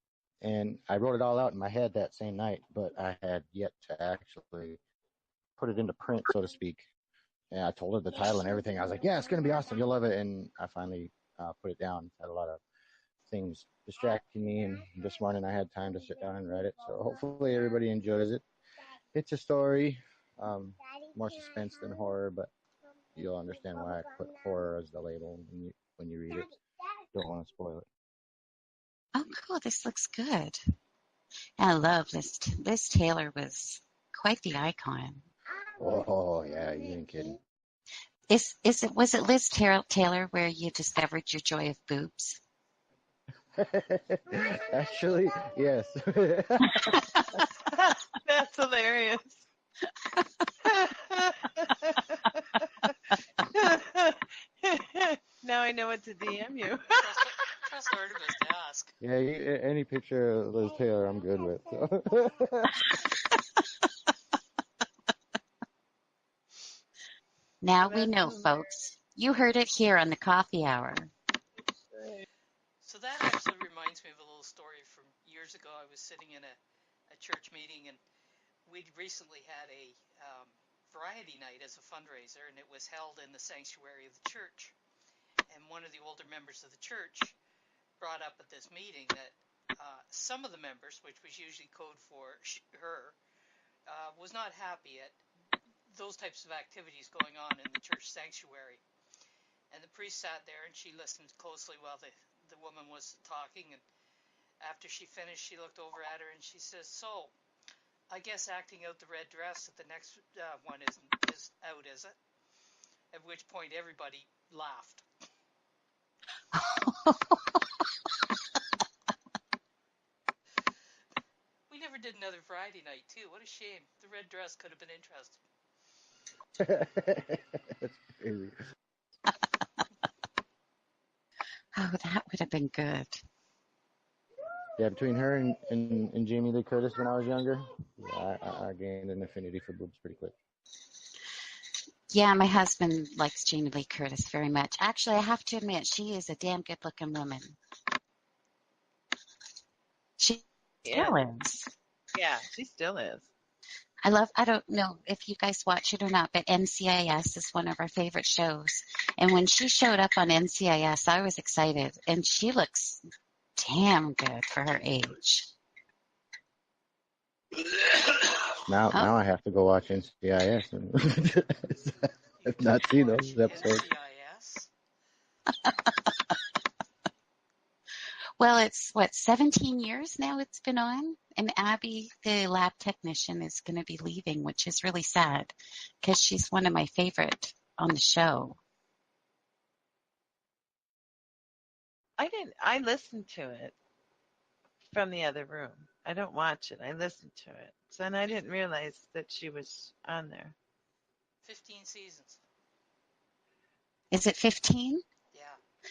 And I wrote it all out in my head that same night, but I had yet to actually put it into print, so to speak. And I told her the title and everything. I was like, yeah, it's going to be awesome. You'll love it. And I finally put it down. Had a lot of things distracting me, and this morning I had time to sit down and write it. So hopefully everybody enjoys it. It's a story, more suspense than horror, but you'll understand why I put horror as the label when you read it. Don't want to spoil it. Oh, cool. This looks good. I love Liz. Liz Taylor was quite the icon. Oh yeah, you ain't kidding. Was it Liz Taylor where you discovered your joy of boobs? Actually, yes. That's hilarious. Now I know what to DM you. Trust Artemis to ask. Yeah, any picture of Liz Taylor, I'm good with. So. Now we know, folks. You heard it here on the coffee hour. So that actually reminds me of a little story from years ago. I was sitting in a church meeting, and we'd recently had a variety night as a fundraiser, and it was held in the sanctuary of the church. And one of the older members of the church brought up at this meeting that some of the members, which was usually code for her, was not happy at those types of activities going on in the church sanctuary. And the priest sat there and she listened closely while the woman was talking, and after she finished she looked over at her and she says, so I guess acting out the red dress at the next one is out, is it? At which point everybody laughed. We never did another variety night too. What a shame. The red dress could have been interesting. That's crazy. Oh, that would have been good. Yeah, between her and Jamie Lee Curtis when I was younger, yeah, I gained an affinity for boobs pretty quick. Yeah, my husband likes Jamie Lee Curtis very much. Actually, I have to admit, she is a damn good-looking woman. She still is. Yeah, she still is. I don't know if you guys watch it or not, but NCIS is one of our favorite shows. And when she showed up on NCIS, I was excited. And she looks damn good for her age. Now I have to go watch NCIS. I've not seen those episodes. NCIS? Well, it's 17 years now it's been on, and Abby, the lab technician, is going to be leaving, which is really sad because she's one of my favorite on the show. I listened to it from the other room. I don't watch it. I listened to it. So, and I didn't realize that she was on there. 15 seasons. Is it 15? Yeah.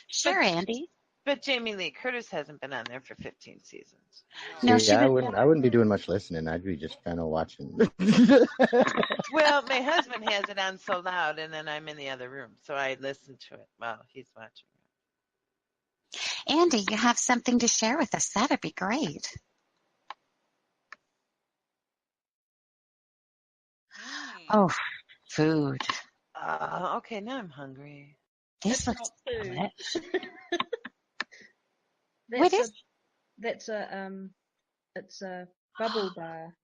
Sure, Andy. But Jamie Lee Curtis hasn't been on there for 15 seasons. No, See, she I was. wouldn't be doing much listening. I'd be just kind of watching. Well, my husband has it on so loud, and then I'm in the other room, so I listen to it while he's watching. Andy, you have something to share with us. That'd be great. Oh, food. Okay, now I'm hungry. This That's looks not food. good. That's What is? it's a bubble bar.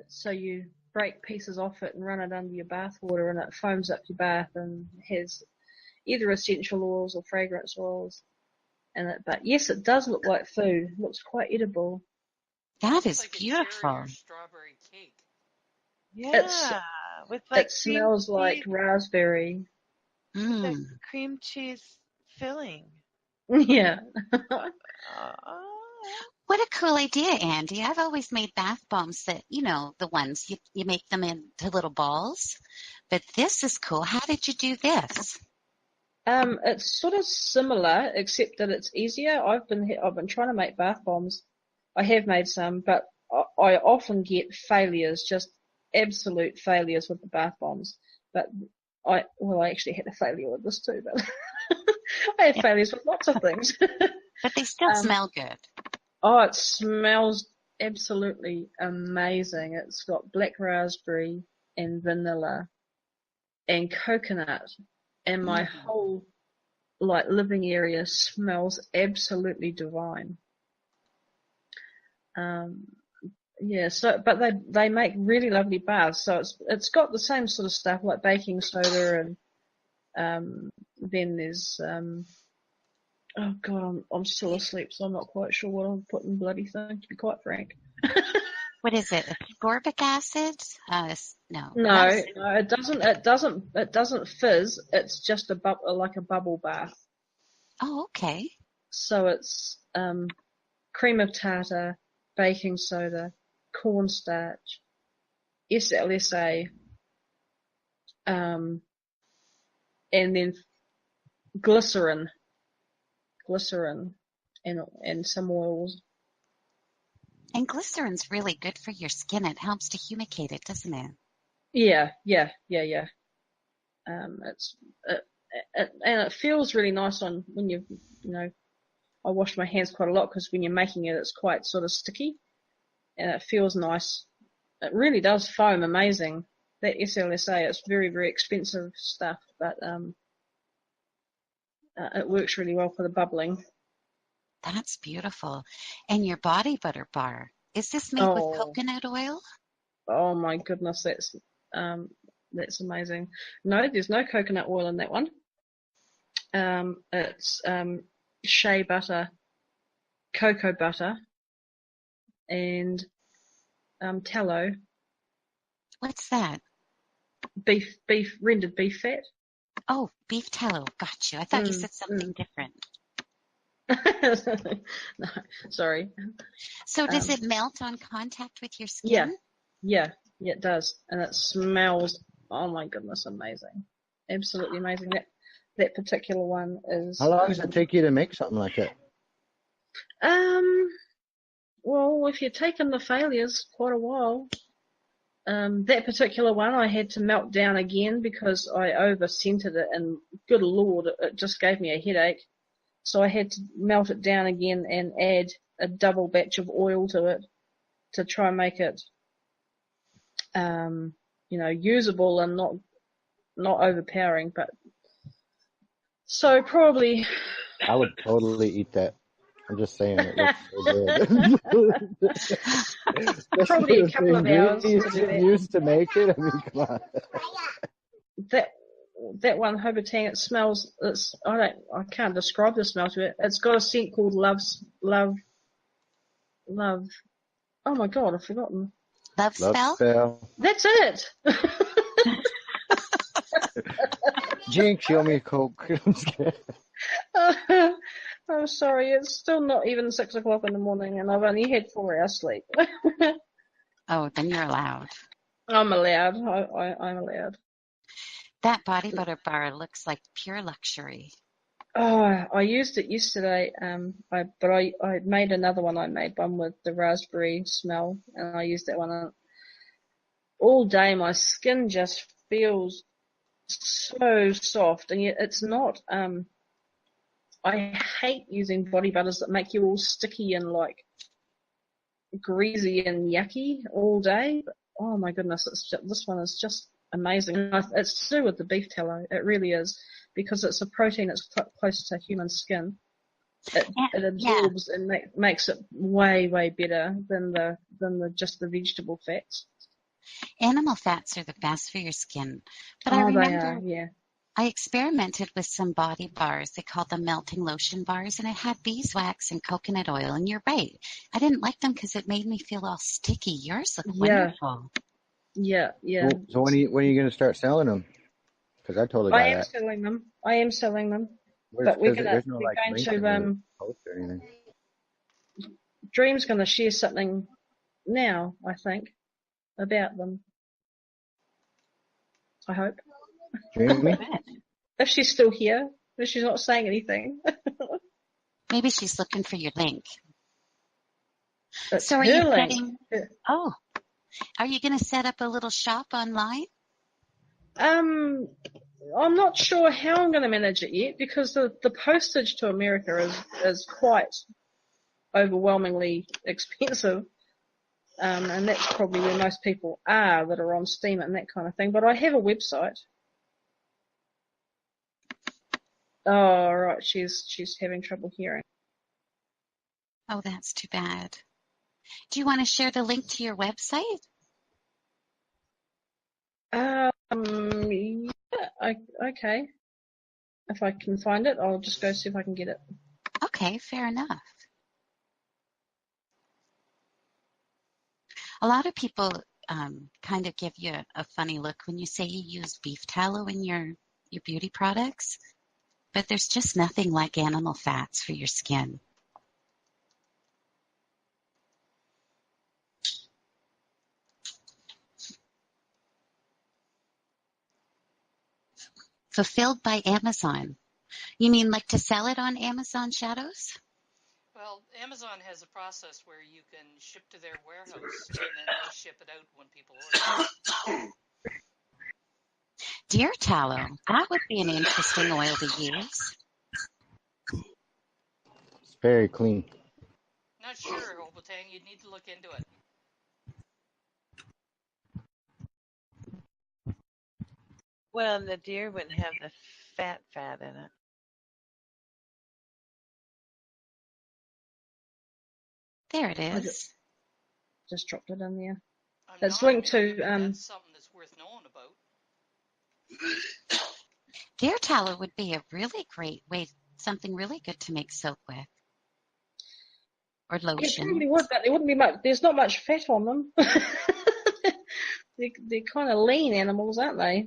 So you break pieces off it and run it under your bath water, and it foams up your bath and has either essential oils or fragrance oils in it. But yes, it does look like food. It looks quite edible. That It's is like a beautiful. cherry or strawberry cake. Yeah, with like It cream smells like cheese, raspberry. with the Mm. cream cheese filling. Yeah. What a cool idea, Andy. I've always made bath bombs that, the ones you make them into little balls. But this is cool. How did you do this? It's sort of similar, except that it's easier. I've been trying to make bath bombs. I have made some, but I often get failures, just absolute failures with the bath bombs. But I actually had a failure with this too, but I had failures with lots of things. But they still smell good. Oh, it smells absolutely amazing. It's got black raspberry and vanilla and coconut, and my whole living area smells absolutely divine. Yeah, but they make really lovely baths. So it's got the same sort of stuff like baking soda, and then there's oh god, I'm still asleep, so I'm not quite sure what I'm putting bloody thing, to be quite frank. What is it? Ascorbic acid? No. No, it doesn't fizz. It's just like a bubble bath. Oh, okay. So it's cream of tartar, baking soda, cornstarch, SLSA, and then glycerin, and some oils. And glycerin's really good for your skin. It helps to humectate it, doesn't it? Yeah. And it feels really nice on when I wash my hands quite a lot because when you're making it, it's quite sort of sticky, and it feels nice. It really does foam amazing. That SLSA, it's very, very expensive stuff, but it works really well for the bubbling. That's beautiful. And your body butter bar, is this made with coconut oil? Oh my goodness, that's amazing. No, there's no coconut oil in that one. It's shea butter, cocoa butter, and tallow. What's that? Rendered beef fat. Oh, beef tallow. Got you. I thought you said something different. No, sorry. So does it melt on contact with your skin? Yeah, it does. And it smells, oh my goodness, amazing. Absolutely amazing. That particular one is... How long does it take you to make something like that? Well, if you're taking the failures, quite a while. That particular one I had to melt down again because I over-scented it, and good Lord, it just gave me a headache. So I had to melt it down again and add a double batch of oil to it to try and make it, usable and not overpowering. But so probably. I would totally eat that. I'm just saying, it looks so good. Probably a couple of hours to do that. Used to make it. I mean, come on. That one, Hobotang, it smells. I can't describe the smell to it. It's got a scent called love. Oh my god, I've forgotten. Love spell? That's it. Jinx, you owe me a Coke. I'm scared. I'm sorry, it's still not even 6 o'clock in the morning, and I've only had 4 hours sleep. Oh, then you're allowed. I'm allowed. I'm allowed. That body butter bar looks like pure luxury. Oh, I used it yesterday. I made another one. I made one with the raspberry smell, and I used that one all day. My skin just feels so soft, and yet it's not. I hate using body butters that make you all sticky and like greasy and yucky all day. But, oh my goodness, this one is just amazing. It's to do with the beef tallow. It really is, because it's a protein that's close to human skin. It absorbs and makes it way better than the just the vegetable fats. Animal fats are the best for your skin. But I Oh, they remember are, yeah. I experimented with some body bars. They called them melting lotion bars, and it had beeswax and coconut oil. And you're right. I didn't like them because it made me feel all sticky. Yours look wonderful. Yeah. So when are you going to start selling them? Because I totally got I am that. selling them. Where's, But we're there's no going link to in the post or anything. Dream's going to share something now, I think, about them. I hope. Jamie? If she's still here, if she's not saying anything. Maybe she's looking for your link. It's So are her you link. are you going to set up a little shop online? I'm not sure how I'm going to manage it yet, because the postage to America is quite overwhelmingly expensive. And that's probably where most people are that are on Steam and that kind of thing. But I have a website. Oh, right. She's having trouble hearing. Oh, that's too bad. Do you want to share the link to your website? Yeah, okay. If I can find it, I'll just go see if I can get it. Okay, fair enough. A lot of people kind of give you a funny look when you say you use beef tallow in your beauty products, but there's just nothing like animal fats for your skin. Fulfilled by Amazon. You mean like to sell it on Amazon Shadows? Well, Amazon has a process where you can ship to their warehouse and then they ship it out when people order. Deer tallow. That would be an interesting oil to use. It's very clean. Not sure, Hobotang. You'd need to look into it. Well, and the deer wouldn't have the fat in it. There it is. Just dropped it in there. It's linked to that's something that's worth knowing about. Deer tallow would be a really great way, something really good to make soap with. Or lotion. It probably would, but there wouldn't be much. There's not much fat on them. They're kind of lean animals, aren't they?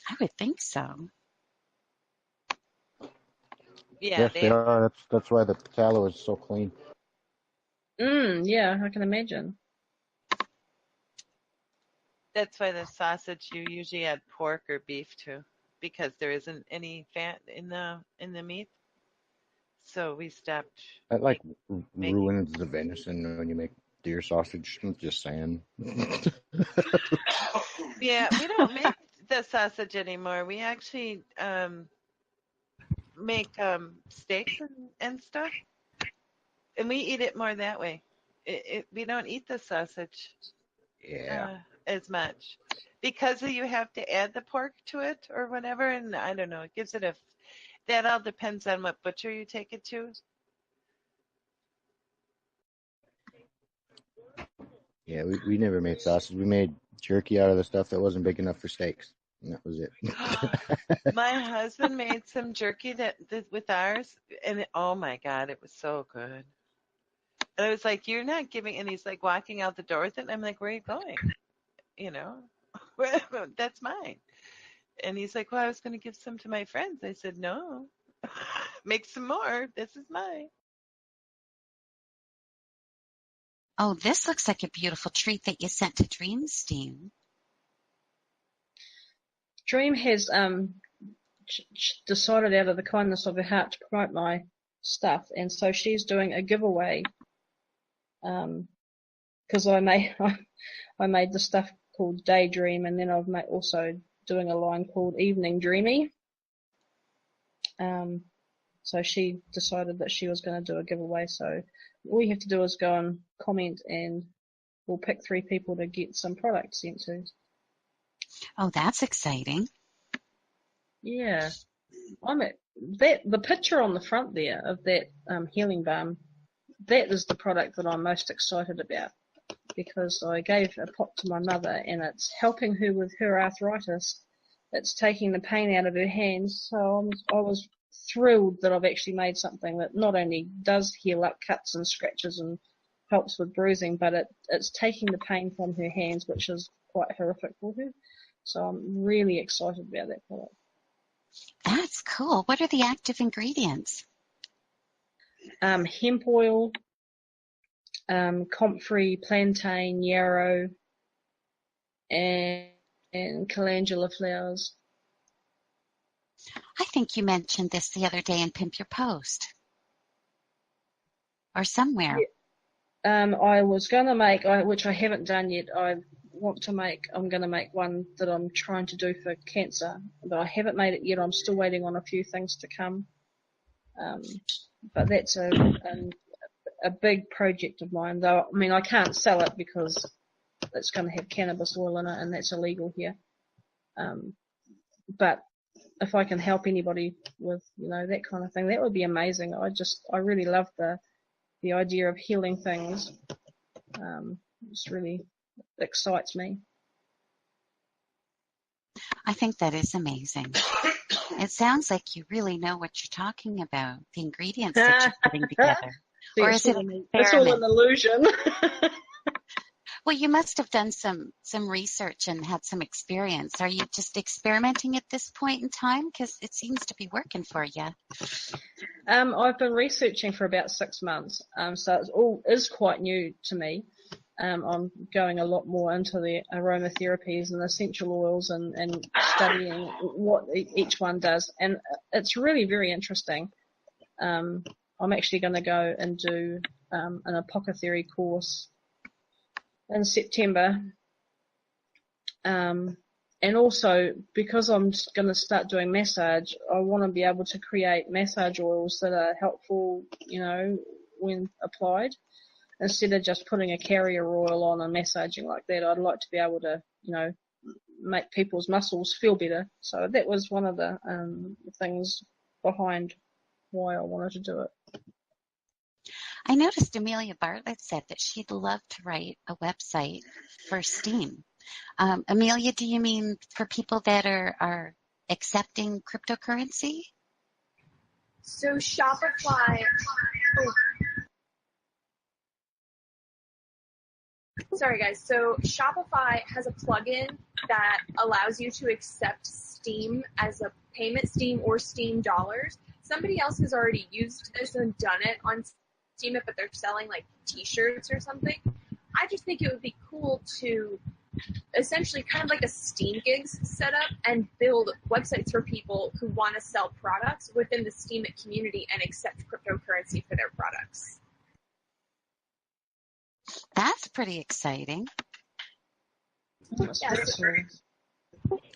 I would think so. Yeah, yes, they are. That's why the tallow is so clean. Yeah, I can imagine. That's why the sausage you usually add pork or beef to, because there isn't any fat in the meat. So we stopped. That like ruins the venison when you make deer sausage. I'm just saying. Yeah, we don't make the sausage anymore. We actually make steaks and stuff, and we eat it more that way. We don't eat the sausage as much because you have to add the pork to it or whatever, and I don't know. It gives it that all depends on what butcher you take it to. Yeah, we never made sausage. We made jerky out of the stuff that wasn't big enough for steaks. And that was it. My husband made some jerky that with ours, and oh my God, it was so good. And I was like, "You're not giving," and he's like walking out the door with it. And I'm like, "Where are you going? You know, that's mine." And he's like, "Well, I was going to give some to my friends." I said, "No, make some more. This is mine." Oh, this looks like a beautiful treat that you sent to Dream Steam. Dream has decided out of the kindness of her heart to promote my stuff, and so she's doing a giveaway. Because I made the stuff called Daydream, and then I've also doing a line called Evening Dreamy. So she decided that she was going to do a giveaway. So all you have to do is go and comment, and we'll pick 3 people to get some product sent to. Oh, that's exciting. Yeah, the picture on the front there of that healing balm. That is the product that I'm most excited about, because I gave a pot to my mother, and it's helping her with her arthritis. It's taking the pain out of her hands. So I was thrilled that I've actually made something that not only does heal up cuts and scratches and helps with bruising, but it's taking the pain from her hands, which is quite horrific for her. So I'm really excited about that product. That's cool. What are the active ingredients? Hemp oil, comfrey, plantain, yarrow, and calendula flowers. I think you mentioned this the other day in Pimp Your Post. Or somewhere. Yeah. I was going to make, which I haven't done yet, I'm going to make one that I'm trying to do for cancer, but I haven't made it yet. I'm still waiting on a few things to come. But that's a big project of mine, though. I mean, I can't sell it because it's going to have cannabis oil in it, and that's illegal here. But if I can help anybody with, that kind of thing, that would be amazing. I really love the idea of healing things. Just really excites me. I think that is amazing. It sounds like you really know what you're talking about, the ingredients that you're putting together. Or is it an experiment? It's all an illusion. Well, you must have done some research and had some experience. Are you just experimenting at this point in time? Because it seems to be working for you. I've been researching for about 6 months, so it all is quite new to me. I'm going a lot more into the aromatherapies and essential oils and studying what each one does, and it's really very interesting. I'm actually going to go and do an apothecary course in September. And also, because I'm going to start doing massage, I want to be able to create massage oils that are helpful, when applied. Instead of just putting a carrier oil on and massaging like that, I'd like to be able to, make people's muscles feel better. So that was one of the things behind why I wanted to do it. I noticed Amelia Bartlett said that she'd love to write a website for Steam. Amelia, do you mean for people that are accepting cryptocurrency? So Shopify. Sorry, guys. So Shopify has a plugin that allows you to accept Steam as a payment, Steam or Steam dollars. Somebody else has already used this and done it on Steam, but they're selling like T-shirts or something. I just think it would be cool to essentially kind of like a Steam Gigs setup and build websites for people who want to sell products within the Steam community and accept cryptocurrency for their products. That's pretty exciting. Yeah,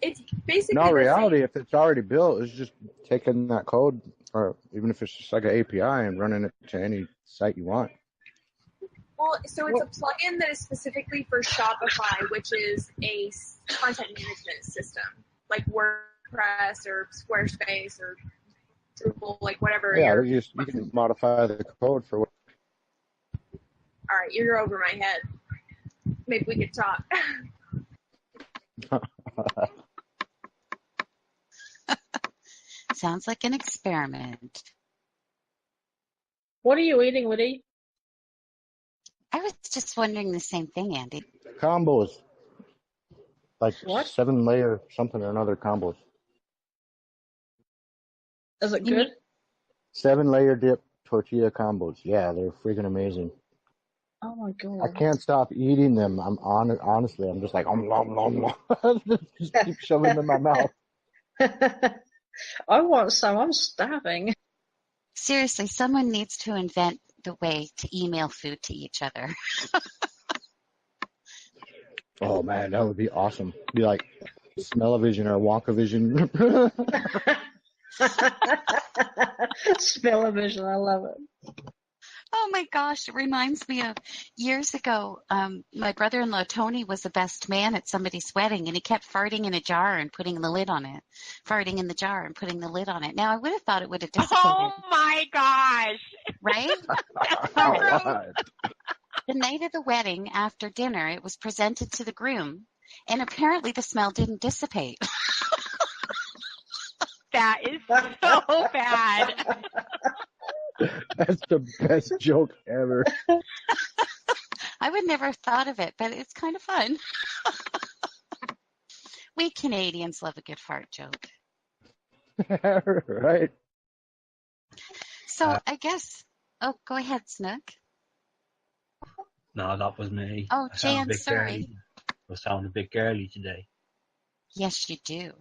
it's basically No, reality, if it's already built, it's just taking that code, or even if it's just like an API, and running it to any site you want. Well, so it's a plugin that is specifically for Shopify, which is a content management system, like WordPress or Squarespace or Drupal, like whatever. Yeah, you can modify the code for what. All right, you're over my head. Maybe we could talk. Sounds like an experiment. What are you eating, Woody? I was just wondering the same thing, Andy. Combos. Like What? 7-layer something or another combos. Is it good? 7-layer dip tortilla combos. Yeah, they're freaking amazing. Oh my I god. can't stop eating them. Honestly, I'm just like, just keep shoving them in my mouth. I want some. I'm starving. Seriously, someone needs to invent the way to email food to each other. Oh man, that would be awesome. Be like Smell-O-Vision or Wonka-Vision. Smell-O-Vision. I love it. Oh my gosh, it reminds me of years ago. My brother-in-law Tony was the best man at somebody's wedding, and he kept farting in a jar and putting the lid on it. Farting in the jar and putting the lid on it. Now I would have thought it would have dissipated, Oh my gosh. right? That's so But gross. What? the night of the wedding, after dinner, it was presented to the groom, and apparently the smell didn't dissipate. That is so bad. That's the best joke ever. I would never have thought of it, but it's kind of fun. We Canadians love a good fart joke. Right? So I guess, oh, go ahead, Snook. No, that was me. Oh, I sound a Jan, bit sorry. girly. I sound a bit girly today. Yes, you do.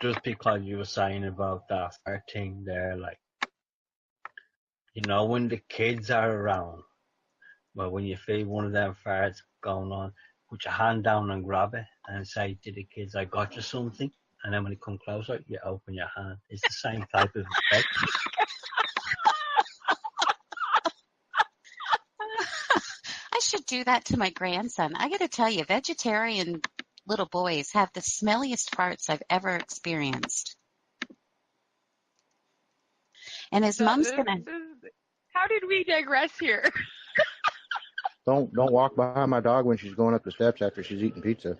Just because you were saying about that fart thing there, like, you know, when the kids are around, well, when you feel one of them farts going on, put your hand down and grab it and say to the kids, I got you something. And then when it come closer, you open your hand. It's the same type of effect. I should do that to my grandson. I got to tell you, vegetarian little boys have the smelliest farts I've ever experienced. And his mom's going to, How did we digress here? Don't walk behind my dog when she's going up the steps after she's eating pizza.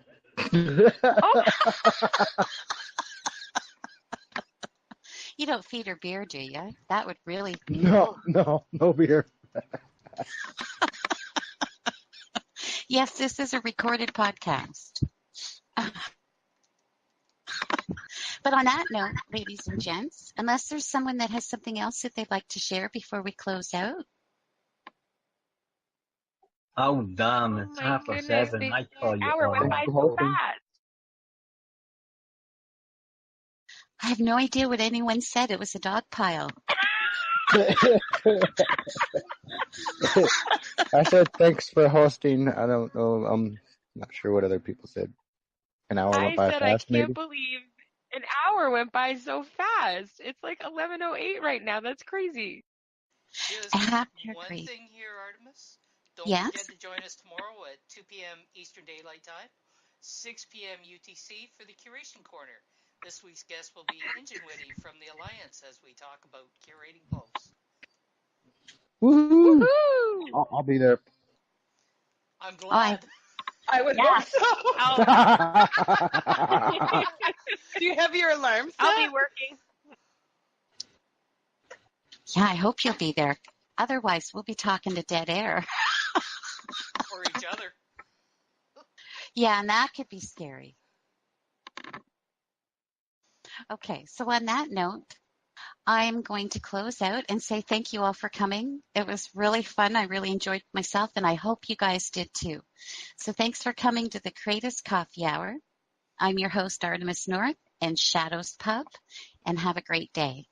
you don't feed her beer, do you? That would really be No beer. Yes, this is a recorded podcast. But on that note, ladies and gents, unless there's someone that has something else that they'd like to share before we close out. Oh, damn, it's my 7:30. goodness, I call the you hour went by so fast. I have no idea what anyone said. It was a dog pile. I said thanks for hosting. I don't know. I'm not sure what other people said. An hour I went by said I fast, can't maybe. believe an hour went by so fast. It's like 11:08 right now. That's crazy. Just I have to one agree. thing here, Artemis. Don't Yes? forget to join us tomorrow at 2 p.m. Eastern Daylight Time, 6 p.m. UTC for the Curation Corner. This week's guest will be Ingenuity from the Alliance as we talk about curating posts. Woohoo! Woohoo! I'll be there. I'm glad. I would Yeah. hope so. Do you have your alarm set? I'll be working. Yeah, I hope you'll be there. Otherwise, we'll be talking to dead air. For each other. Yeah, and that could be scary. Okay, so on that note, I'm going to close out and say thank you all for coming. It was really fun. I really enjoyed myself, and I hope you guys did too. So thanks for coming to the Kratos Coffee Hour. I'm your host, Artemis North, and Shadows Pub, and have a great day.